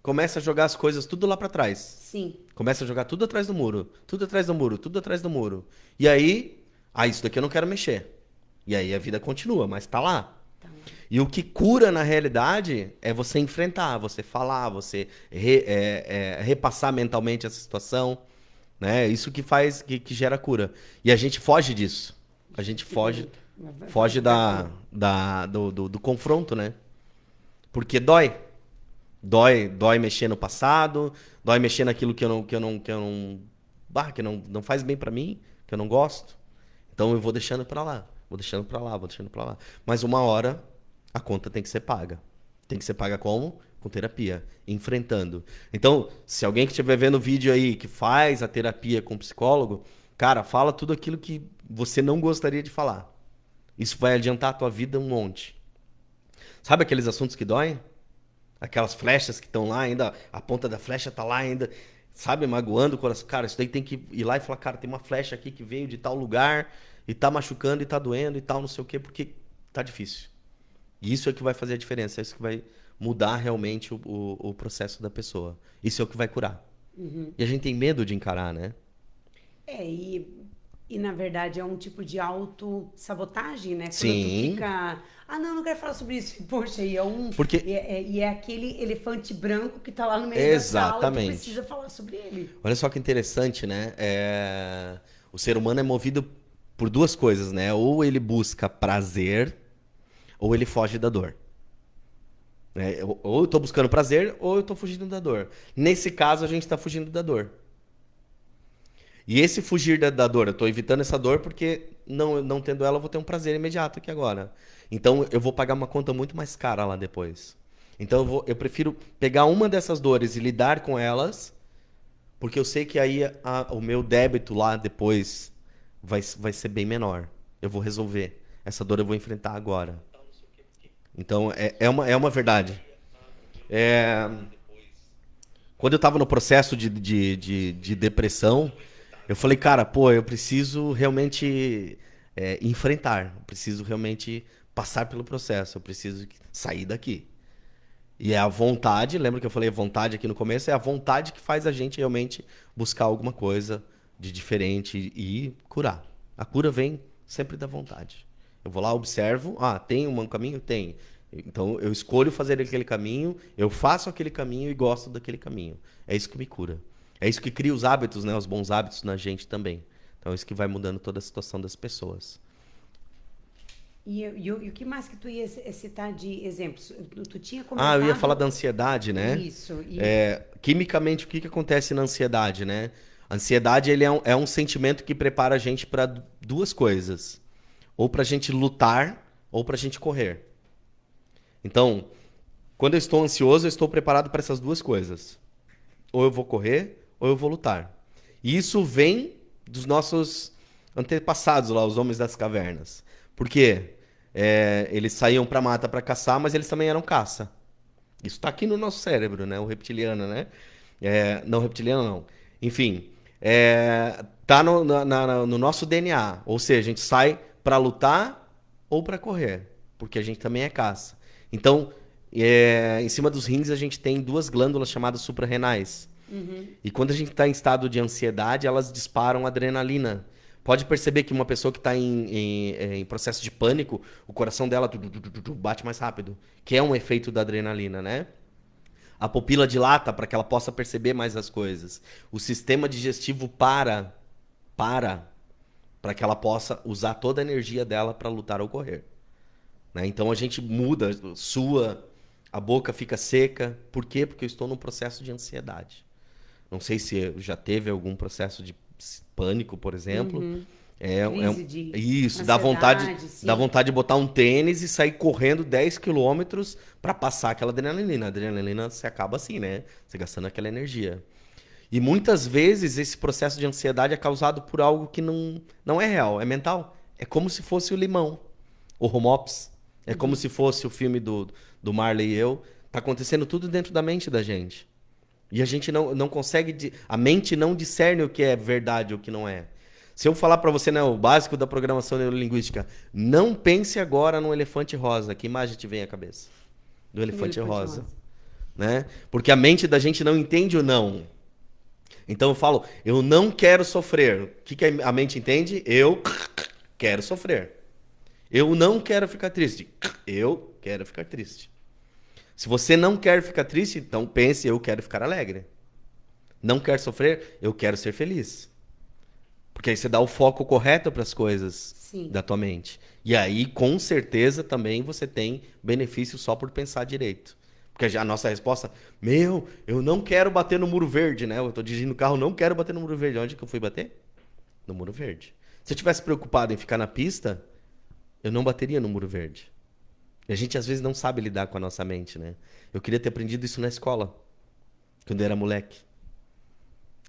começa a jogar as coisas tudo lá pra trás. Sim. Começa a jogar tudo atrás do muro, tudo atrás do muro, tudo atrás do muro. E aí, isso daqui eu não quero mexer. E aí a vida continua, mas tá lá. Tá. E o que cura na realidade é você enfrentar, você falar, você repassar mentalmente essa situação, né? Isso que faz, que gera cura. E a gente foge disso. A gente foge do confronto, né? Porque dói. Dói mexer no passado, dói mexer naquilo que não faz bem pra mim, que eu não gosto. Então eu vou deixando pra lá, vou deixando pra lá, vou deixando pra lá. Mas uma hora a conta tem que ser paga. Tem que ser paga como? Com terapia, enfrentando. Então, se alguém que estiver vendo o vídeo aí que faz a terapia com psicólogo, cara, fala tudo aquilo que você não gostaria de falar. Isso vai adiantar a tua vida um monte. Sabe aqueles assuntos que doem? Aquelas flechas que estão lá ainda, a ponta da flecha tá lá ainda, sabe, magoando o coração. Cara, isso daí tem que ir lá e falar, cara, tem uma flecha aqui que veio de tal lugar e tá machucando e tá doendo e tal, não sei o quê, porque tá difícil. E isso é que vai fazer a diferença, é isso que vai mudar realmente o processo da pessoa. Isso é o que vai curar. E a gente tem medo de encarar, né? É, e na verdade é um tipo de autossabotagem, né? Quando tu Sim, fica. Ah, não, não quero falar sobre isso. Poxa, e é um. porque E é aquele elefante branco que tá lá no meio da sala e tu exatamente. precisa falar sobre ele. Olha só que interessante, né? O ser humano é movido por duas coisas, né? Ou ele busca prazer, ou ele foge da dor. Ou eu tô buscando prazer, ou eu tô fugindo da dor. Nesse caso, a gente tá fugindo da dor. E esse fugir da dor, eu tô evitando essa dor porque não tendo ela, eu vou ter um prazer imediato aqui agora. Então, eu vou pagar uma conta muito mais cara lá depois. Então, eu prefiro pegar uma dessas dores e lidar com elas, porque eu sei que aí o meu débito lá depois vai ser bem menor. Eu vou resolver. Essa dor eu vou enfrentar agora. Então, é uma verdade. É, quando eu estava no processo de depressão, eu falei, cara, pô, eu preciso realmente enfrentar. Eu preciso realmente passar pelo processo. Eu preciso sair daqui. E é a vontade, lembra que eu falei a vontade aqui no começo? É a vontade que faz a gente realmente buscar alguma coisa de diferente e curar. A cura vem sempre da vontade. Eu vou lá, observo, tem um caminho? Tem. Então eu escolho fazer aquele caminho, eu faço aquele caminho e gosto daquele caminho. É isso que me cura. É isso que cria os hábitos, né? Os bons hábitos na gente também. Então é isso que vai mudando toda a situação das pessoas. E o que mais que tu ia citar de exemplos? Tu tinha Eu ia falar comentado da ansiedade, né? isso. Quimicamente, o que acontece na ansiedade, né? A ansiedade ele é um sentimento que prepara a gente para duas coisas. Ou para a gente lutar, ou para a gente correr. Então, quando eu estou ansioso, eu estou preparado para essas duas coisas. Ou eu vou correr, ou eu vou lutar. E isso vem dos nossos antepassados lá, os homens das cavernas. Por quê? Eles saíam para mata para caçar, mas eles também eram caça. Isso está aqui no nosso cérebro, né? O reptiliano, né? Não, reptiliano não. Enfim, tá no nosso DNA. Ou seja, a gente sai para lutar ou para correr, porque a gente também é caça. Então, em cima dos rins a gente tem duas glândulas chamadas suprarrenais. E quando a gente está em estado de ansiedade, elas disparam adrenalina. Pode perceber que uma pessoa que está em processo de pânico, o coração dela bate mais rápido, que é um efeito da adrenalina, né? A pupila dilata para que ela possa perceber mais as coisas. O sistema digestivo para que ela possa usar toda a energia dela para lutar ou correr. Né? Então a gente muda, sua, a boca fica seca. Por quê? Porque eu estou num processo de ansiedade. Não sei se já teve algum processo de pânico, por exemplo. crise de Isso, ansiedade, dá sim. vontade de botar um tênis e sair correndo 10 quilômetros para passar aquela adrenalina. A adrenalina se acaba assim, né? Você gastando aquela energia. E muitas vezes esse processo de ansiedade é causado por algo que não é real, é mental. É como se fosse o limão, o home ops. É como se fosse o filme do Marley e eu. Tá acontecendo tudo dentro da mente da gente. E a gente não consegue. A mente não discerne o que é verdade e o que não é. Se eu falar para você, né, o básico da programação neurolinguística, não pense agora no elefante rosa. Que imagem te vem à cabeça? Do elefante Elefante rosa. rosa. Né? Porque a mente da gente não entende o não. Então eu falo, eu não quero sofrer. O que a mente entende? Eu quero sofrer. Eu não quero ficar triste. Eu quero ficar triste. Se você não quer ficar triste, então pense, eu quero ficar alegre. Não quer sofrer, eu quero ser feliz. Porque aí você dá o foco correto para as coisas Sim. da tua mente. E aí, com certeza, também você tem benefício só por pensar direito. Porque a nossa resposta, eu não quero bater no muro verde, né? Eu tô dirigindo o carro, não quero bater no muro verde. Onde que eu fui bater? No muro verde. Se eu tivesse preocupado em ficar na pista, eu não bateria no muro verde. E a gente às vezes não sabe lidar com a nossa mente, né? Eu queria ter aprendido isso na escola, quando eu era moleque.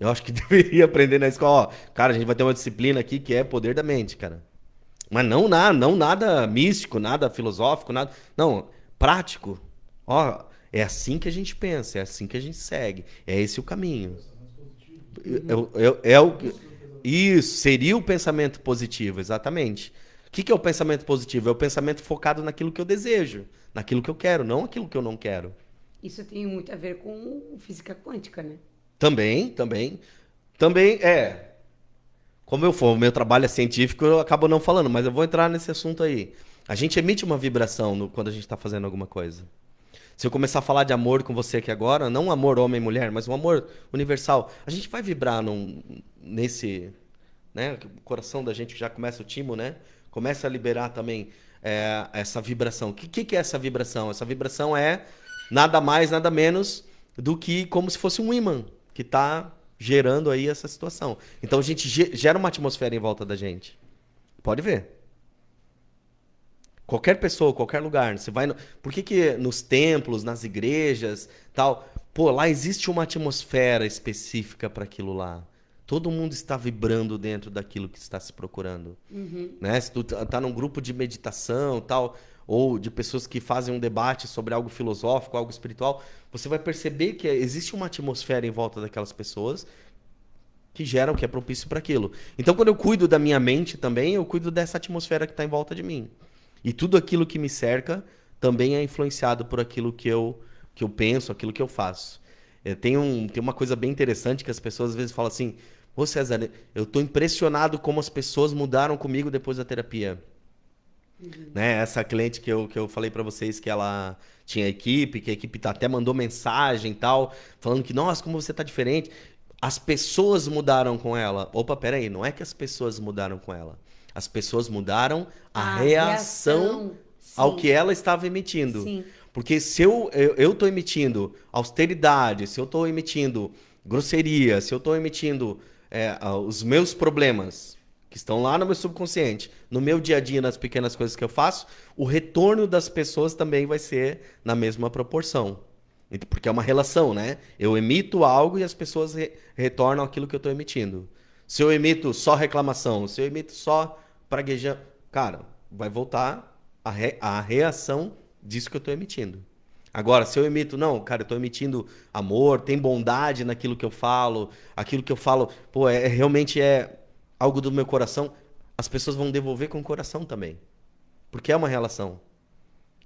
Eu acho que deveria aprender na escola. Ó, cara, a gente vai ter uma disciplina aqui que é poder da mente, cara. Mas não nada místico, nada filosófico, nada. Não, prático. Ó, é assim que a gente pensa, é assim que a gente segue. É esse o caminho. É o que. Isso, seria o pensamento positivo, exatamente. O que é o pensamento positivo? É o pensamento focado naquilo que eu desejo, naquilo que eu quero, não aquilo que eu não quero. Isso tem muito a ver com física quântica, né? Também, também. Também é. Como eu for, o meu trabalho é científico, eu acabo não falando, mas eu vou entrar nesse assunto aí. A gente emite uma vibração quando a gente está fazendo alguma coisa. Se eu começar a falar de amor com você aqui agora, não um amor homem e mulher, mas um amor universal, a gente vai vibrar nesse, né? O coração da gente já começa o timo, né? Começa a liberar também essa vibração. O que é essa vibração? Essa vibração é nada mais, nada menos do que como se fosse um ímã que está gerando aí essa situação. Então a gente gera uma atmosfera em volta da gente. Pode ver. Qualquer pessoa, qualquer lugar, você vai Por que nos templos, nas igrejas, tal, pô, lá existe uma atmosfera específica para aquilo lá. Todo mundo está vibrando dentro daquilo que está se procurando, né? Se tu tá num grupo de meditação, tal, ou de pessoas que fazem um debate sobre algo filosófico, algo espiritual, você vai perceber que existe uma atmosfera em volta daquelas pessoas que geram, que é propício para aquilo. Então, quando eu cuido da minha mente também, eu cuido dessa atmosfera que está em volta de mim. E tudo aquilo que me cerca também é influenciado por aquilo que eu penso, aquilo que eu faço. Tem uma coisa bem interessante que as pessoas às vezes falam assim: Ô César, eu estou impressionado como as pessoas mudaram comigo depois da terapia. Né? Essa cliente que eu falei para vocês que ela tinha equipe, que a equipe até mandou mensagem e tal, falando que, nossa, como você tá diferente. As pessoas mudaram com ela. Opa, peraí, não é que as pessoas mudaram com ela. As pessoas mudaram a reação ao que sim, ela estava emitindo. sim. Porque se eu tô emitindo austeridade, se eu tô emitindo grosseria, se eu tô emitindo os meus problemas, que estão lá no meu subconsciente, no meu dia a dia, nas pequenas coisas que eu faço, o retorno das pessoas também vai ser na mesma proporção. Porque é uma relação, né? Eu emito algo e as pessoas retornam aquilo que eu estou emitindo. Se eu emito só reclamação, se eu emito só praguejando, cara, vai voltar a reação disso que eu estou emitindo. Agora, se eu emito, não, cara, eu estou emitindo amor, tem bondade naquilo que eu falo, aquilo que eu falo, pô, realmente é algo do meu coração, as pessoas vão devolver com o coração também. Porque é uma relação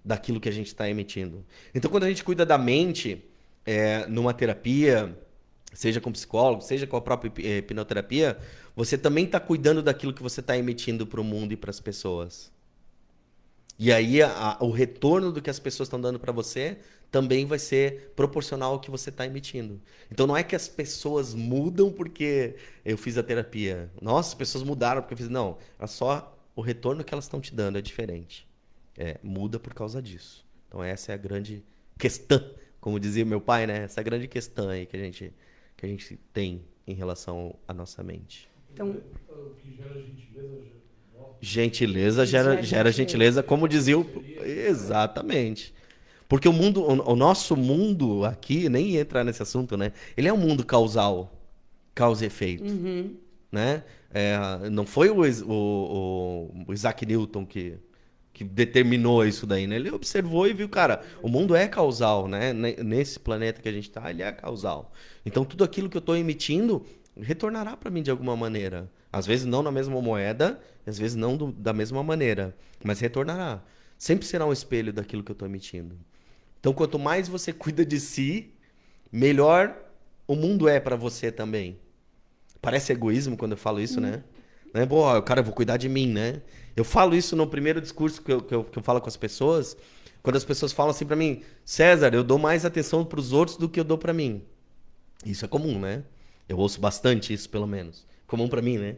daquilo que a gente está emitindo. Então, quando a gente cuida da mente, numa terapia, seja com psicólogo, seja com a própria hipnoterapia, você também está cuidando daquilo que você está emitindo para o mundo e para as pessoas. E aí o retorno do que as pessoas estão dando para você também vai ser proporcional ao que você está emitindo. Então não é que as pessoas mudam porque eu fiz a terapia. Nossa, as pessoas mudaram porque eu fiz. Não, é só o retorno que elas estão te dando é diferente. Muda por causa disso. Então essa é a grande questão, como dizia meu pai, né? Essa é a grande questão aí que a gente tem em relação à nossa mente. Então, O que gera gentileza Gentileza Isso é gera gentileza, como dizia o. Exatamente. Porque o nosso mundo aqui, nem entrar nesse assunto, né? Ele é um mundo causal, causa e efeito. Né? Não foi o Isaac Newton que determinou isso daí, né? Ele observou e viu, cara, o mundo é causal, né? Nesse planeta que a gente está, ele é causal. Então, tudo aquilo que eu estou emitindo retornará para mim de alguma maneira. Às vezes não na mesma moeda, às vezes não da mesma maneira, mas retornará. Sempre será um espelho daquilo que eu estou emitindo. Então, quanto mais você cuida de si, melhor o mundo é para você também. Parece egoísmo quando eu falo isso, né? Pô, cara, eu vou cuidar de mim, né? Eu falo isso no primeiro discurso que eu falo com as pessoas, quando as pessoas falam assim pra mim: César, eu dou mais atenção pros outros do que eu dou pra mim. Isso é comum, né? Eu ouço bastante isso, pelo menos. Comum pra mim, né?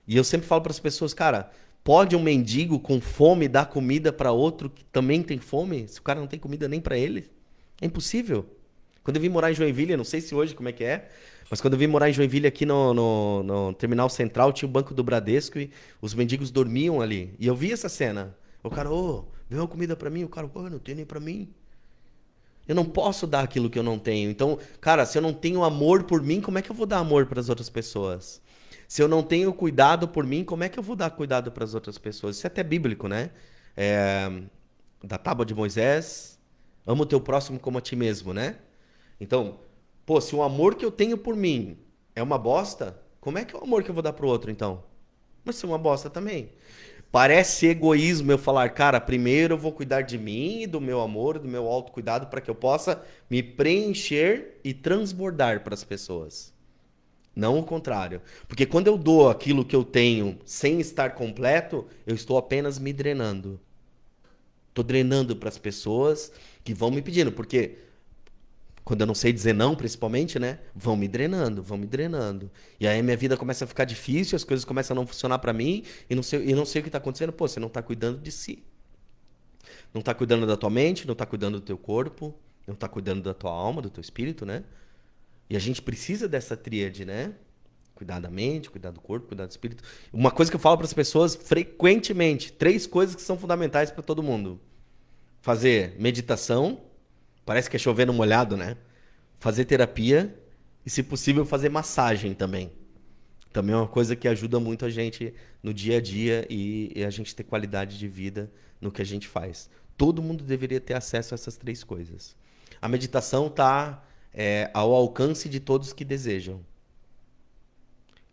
E eu sempre falo pras pessoas, cara, pode um mendigo com fome dar comida pra outro que também tem fome, se o cara não tem comida nem pra ele? É impossível. Quando eu vim morar em Joinville, não sei se hoje como é que é, mas quando eu vim morar em Joinville aqui no Terminal Central, tinha o Banco do Bradesco e os mendigos dormiam ali. E eu vi essa cena. O cara, vê uma comida pra mim. O cara, não tem nem pra mim. Eu não posso dar aquilo que eu não tenho. Então, cara, se eu não tenho amor por mim, como é que eu vou dar amor para as outras pessoas? Se eu não tenho cuidado por mim, como é que eu vou dar cuidado para as outras pessoas? Isso é até bíblico, né? É, da tábua de Moisés, ama o teu próximo como a ti mesmo, né? Então, pô, se o amor que eu tenho por mim é uma bosta, como é que é o amor que eu vou dar pro outro, então? Vai ser uma bosta também. Parece egoísmo eu falar, cara, primeiro eu vou cuidar de mim, e do meu amor, do meu autocuidado, para que eu possa me preencher e transbordar para as pessoas. Não o contrário. Porque quando eu dou aquilo que eu tenho sem estar completo, eu estou apenas me drenando. Estou drenando para as pessoas que vão me pedindo. Porque quando eu não sei dizer não, principalmente, né? Vão me drenando, vão me drenando. E aí minha vida começa a ficar difícil, as coisas começam a não funcionar para mim e não sei o que está acontecendo. Pô, você não está cuidando de si. Não está cuidando da tua mente, não está cuidando do teu corpo, não está cuidando da tua alma, do teu espírito, né? E a gente precisa dessa tríade, né? Cuidar da mente, cuidar do corpo, cuidar do espírito. Uma coisa que eu falo para as pessoas frequentemente, 3 coisas que são fundamentais para todo mundo. Fazer meditação, parece que é chover no molhado, né? Fazer terapia e, se possível, fazer massagem também. Também é uma coisa que ajuda muito a gente no dia a dia e a gente ter qualidade de vida no que a gente faz. Todo mundo deveria ter acesso a essas 3 coisas. A meditação está ao alcance de todos que desejam.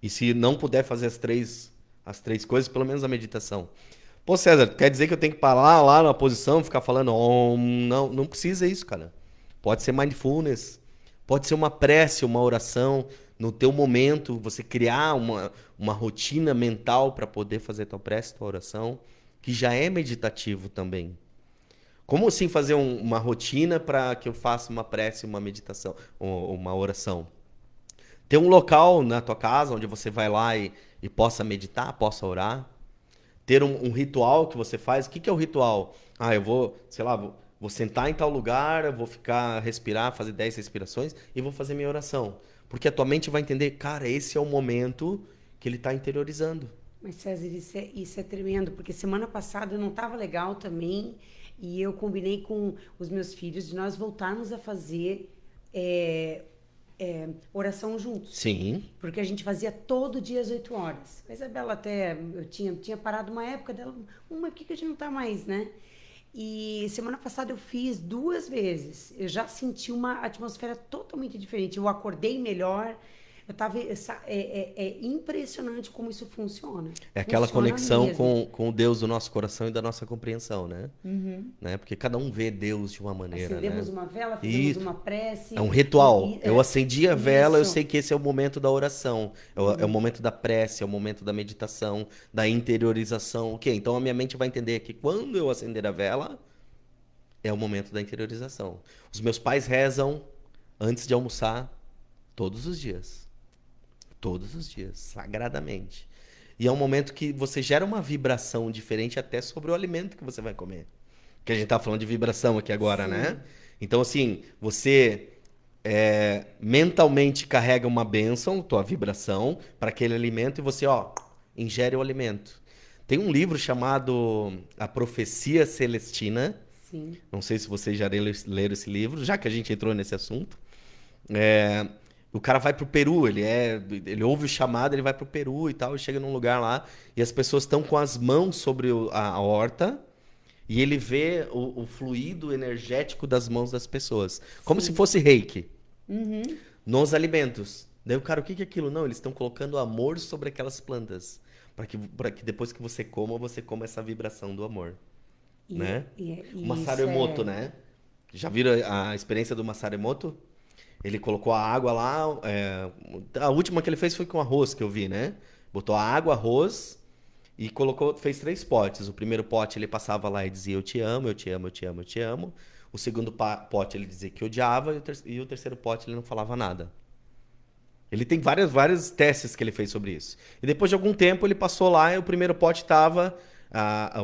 E se não puder fazer as três coisas, pelo menos a meditação. Pô, César, quer dizer que eu tenho que parar lá na posição, ficar falando, não, não precisa isso, cara. Pode ser mindfulness, pode ser uma prece, uma oração, no teu momento, você criar uma rotina mental para poder fazer tua prece, tua oração, que já é meditativo também. Como assim fazer uma rotina para que eu faça uma prece, uma meditação, ou uma oração? Ter um local na tua casa onde você vai lá e possa meditar, possa orar. Ter um ritual que você faz. O que é o ritual? Ah, eu vou, sei lá, vou sentar em tal lugar, eu vou ficar, respirar, fazer 10 respirações e vou fazer minha oração. Porque a tua mente vai entender, cara, esse é o momento que ele está interiorizando. Mas, César, isso é tremendo, porque semana passada não estava legal também, e eu combinei com os meus filhos de nós voltarmos a fazer oração juntos. Sim. Porque a gente fazia todo dia às 8 horas. A Isabela até, eu tinha parado uma época dela, por que a gente não tá mais, né? E semana passada eu fiz 2 vezes. Eu já senti uma atmosfera totalmente diferente. Eu acordei melhor. É impressionante como isso funciona. É aquela Funciona conexão mesmo. com o Deus do nosso coração e da nossa compreensão, né? Uhum. Né? Porque cada um vê Deus de uma maneira, Acendemos né? uma vela, E fizemos uma prece. é um ritual. Eu É, acendi a vela, eu isso. sei que esse é o momento da oração. É o momento da prece, é o momento da meditação, da interiorização. Ok, então a minha mente vai entender que quando eu acender a vela, é o momento da interiorização. Os meus pais rezam antes de almoçar todos os dias. Todos os dias, sagradamente. E é um momento que você gera uma vibração diferente até sobre o alimento que você vai comer. Que a gente tá falando de vibração aqui agora, Sim. né? Então, assim, você mentalmente carrega uma bênção, tua vibração, para aquele alimento e você, ingere o alimento. Tem um livro chamado A Profecia Celestina. Sim. Não sei se vocês já leram esse livro, já que a gente entrou nesse assunto. O cara vai pro Peru, ele ouve o chamado, ele vai pro Peru e tal, e chega num lugar lá, e as pessoas estão com as mãos sobre a horta, e ele vê o fluido energético das mãos das pessoas. Como se fosse reiki. Uhum. Nos alimentos. Daí o cara, o que é aquilo? Não, eles estão colocando amor sobre aquelas plantas. Para que depois que você coma essa vibração do amor. Né? O Masaru Emoto, né? Já viram a experiência do Masaru Emoto? Ele colocou a água lá. A última que ele fez foi com arroz, que eu vi, né? Botou a água, arroz e fez 3 potes. O primeiro pote ele passava lá e dizia: eu te amo, eu te amo, eu te amo, eu te amo. O segundo pote ele dizia que odiava e o terceiro pote ele não falava nada. Ele tem vários testes que ele fez sobre isso. E depois de algum tempo ele passou lá e o primeiro pote estava.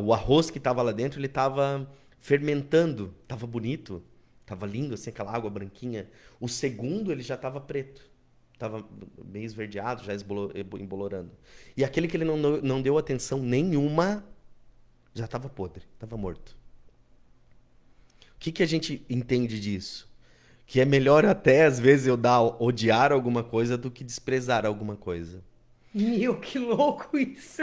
O arroz que estava lá dentro ele estava fermentando. Estava bonito. Tava lindo, assim, aquela água branquinha. O segundo, ele já tava preto. Tava meio esverdeado, já embolorando. E aquele que ele não deu atenção nenhuma, já tava podre, tava morto. O que a gente entende disso? Que é melhor até, às vezes, odiar alguma coisa do que desprezar alguma coisa. Meu, que louco isso.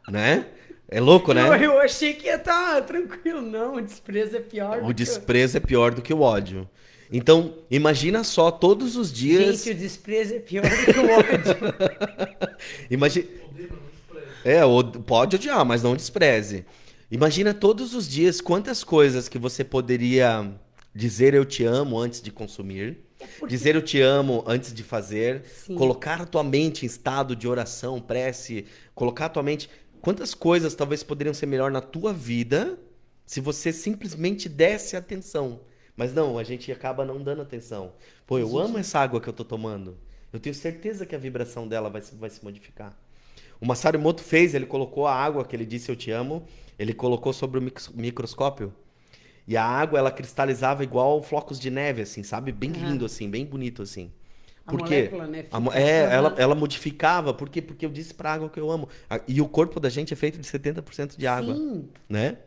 né? É louco, né? Eu achei que ia estar tranquilo. Não, o desprezo é pior O do que... desprezo é pior do que o ódio. Então, imagina só todos os dias. Gente, o desprezo é pior do que o ódio. Imagina. Odeio, mas não despreza. Pode odiar, mas não despreze. Imagina todos os dias quantas coisas que você poderia dizer eu te amo antes de consumir, porque- dizer eu te amo antes de fazer, Sim. colocar a tua mente em estado de oração, prece, colocar a tua mente. Quantas coisas talvez poderiam ser melhor na tua vida se você simplesmente desse atenção. Mas não, a gente acaba não dando atenção. Pô, eu amo essa água que eu tô tomando. Eu tenho certeza que a vibração dela vai se modificar. O Masaru Emoto fez, ele colocou a água que ele disse eu te amo, ele colocou sobre o microscópio. E a água, ela cristalizava igual flocos de neve, assim, sabe? Bem lindo, assim, bem bonito, assim. A Por quê? molécula, né, A mo- fica- é, Aham. ela modificava. Por quê? Porque eu disse pra água que eu amo. E o corpo da gente é feito de 70% de água, Sim. né?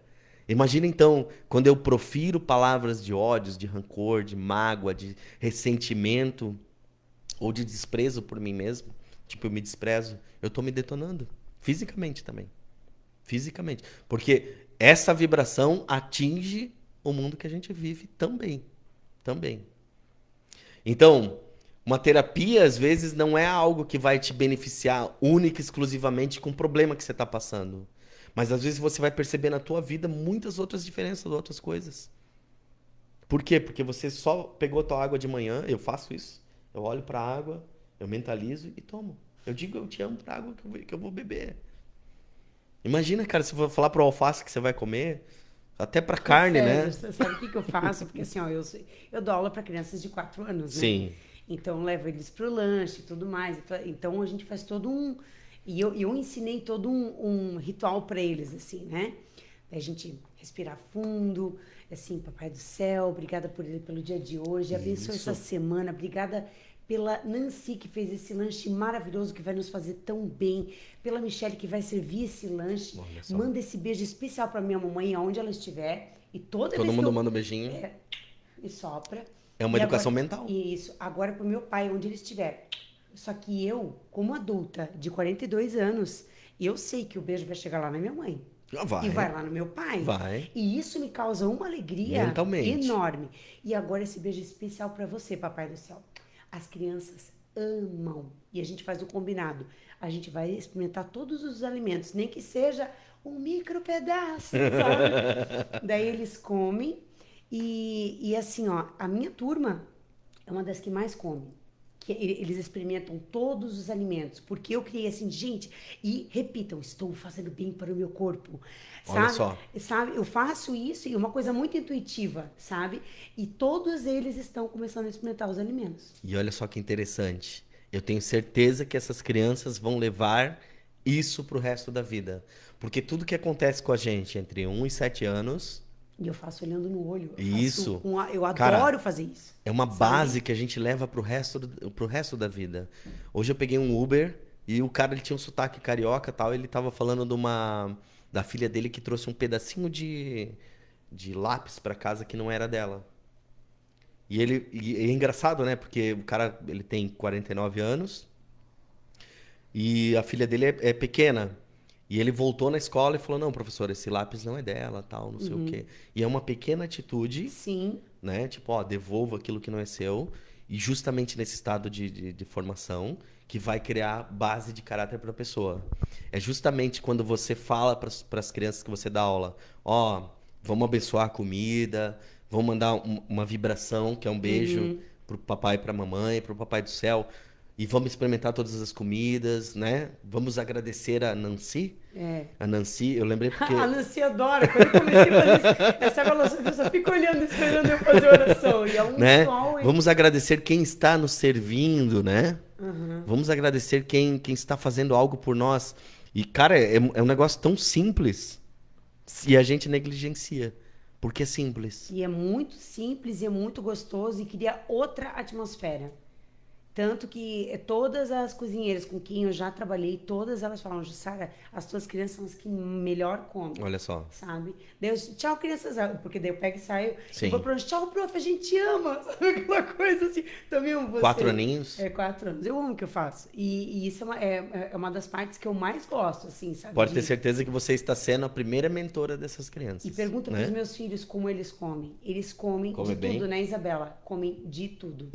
Imagina então, quando eu profiro palavras de ódios, de rancor, de mágoa, de ressentimento ou de desprezo por mim mesmo, tipo, eu me desprezo, eu tô me detonando. Fisicamente também. Fisicamente. Porque essa vibração atinge o mundo que a gente vive também. Também. Então, uma terapia, às vezes, não é algo que vai te beneficiar única e exclusivamente com o problema que você está passando. Mas, às vezes, você vai perceber na tua vida muitas outras diferenças, outras coisas. Por quê? Porque você só pegou a tua água de manhã, eu faço isso. Eu olho para a água, eu mentalizo e tomo. Eu digo, eu te amo para a água que eu vou beber. Imagina, cara, se eu for falar pro alface que você vai comer, até pra carne, César, né? você sabe o que que eu faço? Porque assim, ó, eu dou aula para crianças de 4 anos, né? Sim. Então eu levo eles pro lanche e tudo mais. Então a gente faz todo um. E eu ensinei todo um ritual para eles, assim, né? A gente respirar fundo, assim, Papai do Céu, obrigada pelo dia de hoje, abençoe Isso. essa semana, obrigada pela Nancy que fez esse lanche maravilhoso que vai nos fazer tão bem, pela Michelle que vai servir esse lanche, Olha só. manda esse beijo especial para minha mamãe aonde ela estiver e toda Todo vez mundo que eu manda um beijinho. e sopra. É uma E educação agora, mental. Isso. Agora pro meu pai, onde ele estiver. Só que eu, como adulta de 42 anos, eu sei que o beijo vai chegar lá na minha mãe. Vai. E vai lá no meu pai. Vai. E isso me causa uma alegria Mentalmente. enorme. E agora esse beijo especial para você, Papai do Céu. As crianças amam. E a gente faz o combinado. A gente vai experimentar todos os alimentos, nem que seja um micro pedaço, sabe? Daí eles comem. E assim, ó, a minha turma é uma das que mais come. Eles experimentam todos os alimentos, porque eu criei assim, gente, e repitam, estou fazendo bem para o meu corpo, Olha sabe? só. Sabe? Eu faço isso e é uma coisa muito intuitiva, sabe? E todos eles estão começando a experimentar os alimentos. E olha só que interessante. Eu tenho certeza que essas crianças vão levar isso pro resto da vida. Porque tudo que acontece com a gente entre 1 e 7 anos E eu faço olhando no olho. Isso. Eu adoro Cara, fazer isso. é uma sabe? base que a gente leva pro resto da vida. Hoje eu peguei um Uber e o cara ele tinha um sotaque carioca e tal. Ele tava falando da filha dele que trouxe um pedacinho de lápis pra casa que não era dela. E é engraçado, né? Porque o cara ele tem 49 anos e a filha dele é pequena. E ele voltou na escola e falou: Não, professor, esse lápis não é dela, tal, não sei o quê. E é uma pequena atitude, Sim. né? Tipo, ó, devolva aquilo que não é seu. E justamente nesse estado de formação que vai criar base de caráter para a pessoa. É justamente quando você fala para as crianças que você dá aula: Ó, vamos abençoar a comida, vamos mandar uma vibração, que é um beijo pro papai e pra mamãe, pro papai do céu. E vamos experimentar todas as comidas, né? Vamos agradecer a Nancy. É. A Nancy, eu lembrei porque... A Nancy adora. Quando eu comecei a fazer isso, essa eu só fico olhando, esperando eu fazer oração. E é um né? ritual, hein? Vamos agradecer quem está nos servindo, né? Vamos agradecer quem está fazendo algo por nós. E, cara, é um negócio tão simples e a gente negligencia. Porque é simples. E é muito simples e é muito gostoso e cria outra atmosfera. Tanto que todas as cozinheiras com quem eu já trabalhei, todas elas falam, Jussara, as tuas crianças são as que melhor comem. Olha só. Sabe? Daí eu, tchau, crianças. Porque daí eu pego e saio. Sim. E vou pra onde? Tchau, prof, a gente ama. Sabe aquela coisa assim? Também você. 4 aninhos? 4 anos. Eu amo o que eu faço. E isso é uma das partes que eu mais gosto, assim, sabe? Pode ter certeza que você está sendo a primeira mentora dessas crianças. E pergunta né? pros meus filhos como eles comem. Eles comem Come de bem? tudo, né, Isabela? Comem de tudo.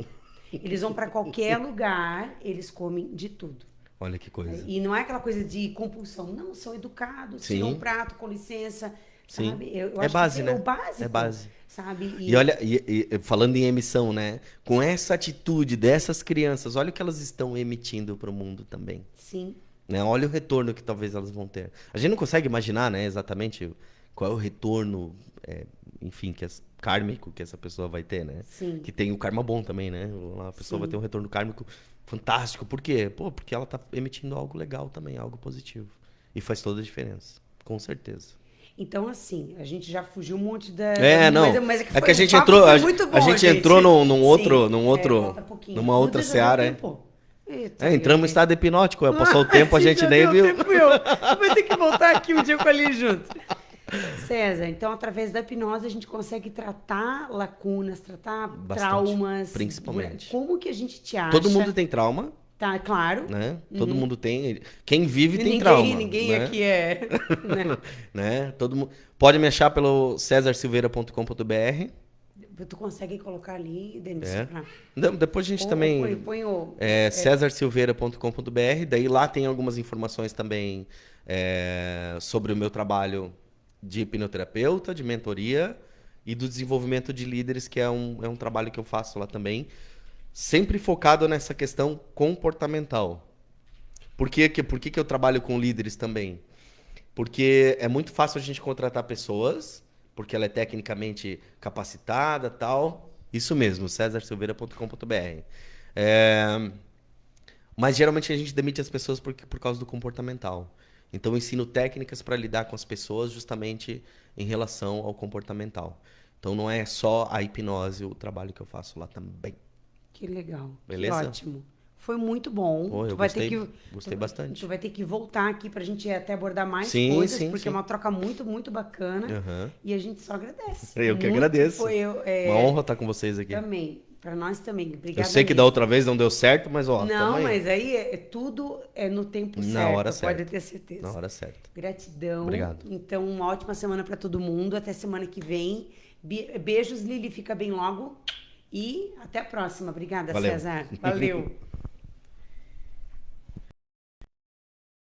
Eles vão pra qualquer lugar, eles comem de tudo. Olha que coisa. E não é aquela coisa de compulsão. Não, são educados, Sim. tiram um prato, com licença. Sim. Sabe? Eu É acho base, que né? É o básico. É base. Sabe? E olha, falando em emissão, né? Com essa atitude dessas crianças, olha o que elas estão emitindo para o mundo também. Sim. Né? Olha o retorno que talvez elas vão ter. A gente não consegue imaginar, né, exatamente qual é o retorno, enfim, kármico que essa pessoa vai ter, né? Sim. Que tem o karma bom também, né? A pessoa vai ter um retorno kármico fantástico. Por quê? Pô, porque ela tá emitindo algo legal também, algo positivo. E faz toda a diferença, com certeza. Então, assim, a gente já fugiu um monte da... Não. Mas é que a gente entrou, a gente entrou numa outra seara. Entramos em estado hipnótico. Passou o tempo, a gente nem viu. Vai ter que voltar aqui um dia com ele junto. César, então, através da hipnose, a gente consegue tratar lacunas, tratar traumas. Principalmente. Como que a gente te acha? Todo mundo tem trauma. Tá, claro. Né? Todo mundo tem. Quem vive tem trauma. Ninguém né? aqui é. né? Todo mundo. Pode me achar pelo cesarsilveira.com.br. Tu consegue colocar ali, Denis? Depois a gente também. Põe o. cesarsilveira.com.br. Daí lá tem algumas informações também sobre o meu trabalho de hipnoterapeuta, de mentoria e do desenvolvimento de líderes, que é um trabalho que eu faço lá também. Sempre focado nessa questão comportamental. Por que eu trabalho com líderes também? Porque é muito fácil a gente contratar pessoas, porque ela é tecnicamente capacitada e tal. Isso mesmo, cesarsilveira.com.br. Mas geralmente a gente demite as pessoas por causa do comportamental. Então eu ensino técnicas para lidar com as pessoas justamente em relação ao comportamental. Então não é só a hipnose o trabalho que eu faço lá também. Que legal. Beleza? Que ótimo. Foi muito bom. Pô, eu gostei bastante. Tu vai ter que voltar aqui pra gente até abordar mais sim, coisas, sim, porque sim. é uma troca muito, muito bacana. Uhum. E a gente só agradece. Eu que agradeço. Uma honra estar com vocês aqui. Também. Pra nós também. Obrigada. Eu sei que da outra vez não deu certo, mas não, mas aí tudo é no tempo certo. Na hora certa. Pode ter certeza. Na hora certa. Gratidão. Obrigado. Então, uma ótima semana pra todo mundo. Até semana que vem. Beijos, Lili. Fica bem logo. E até a próxima. Obrigada, Valeu. César. Valeu.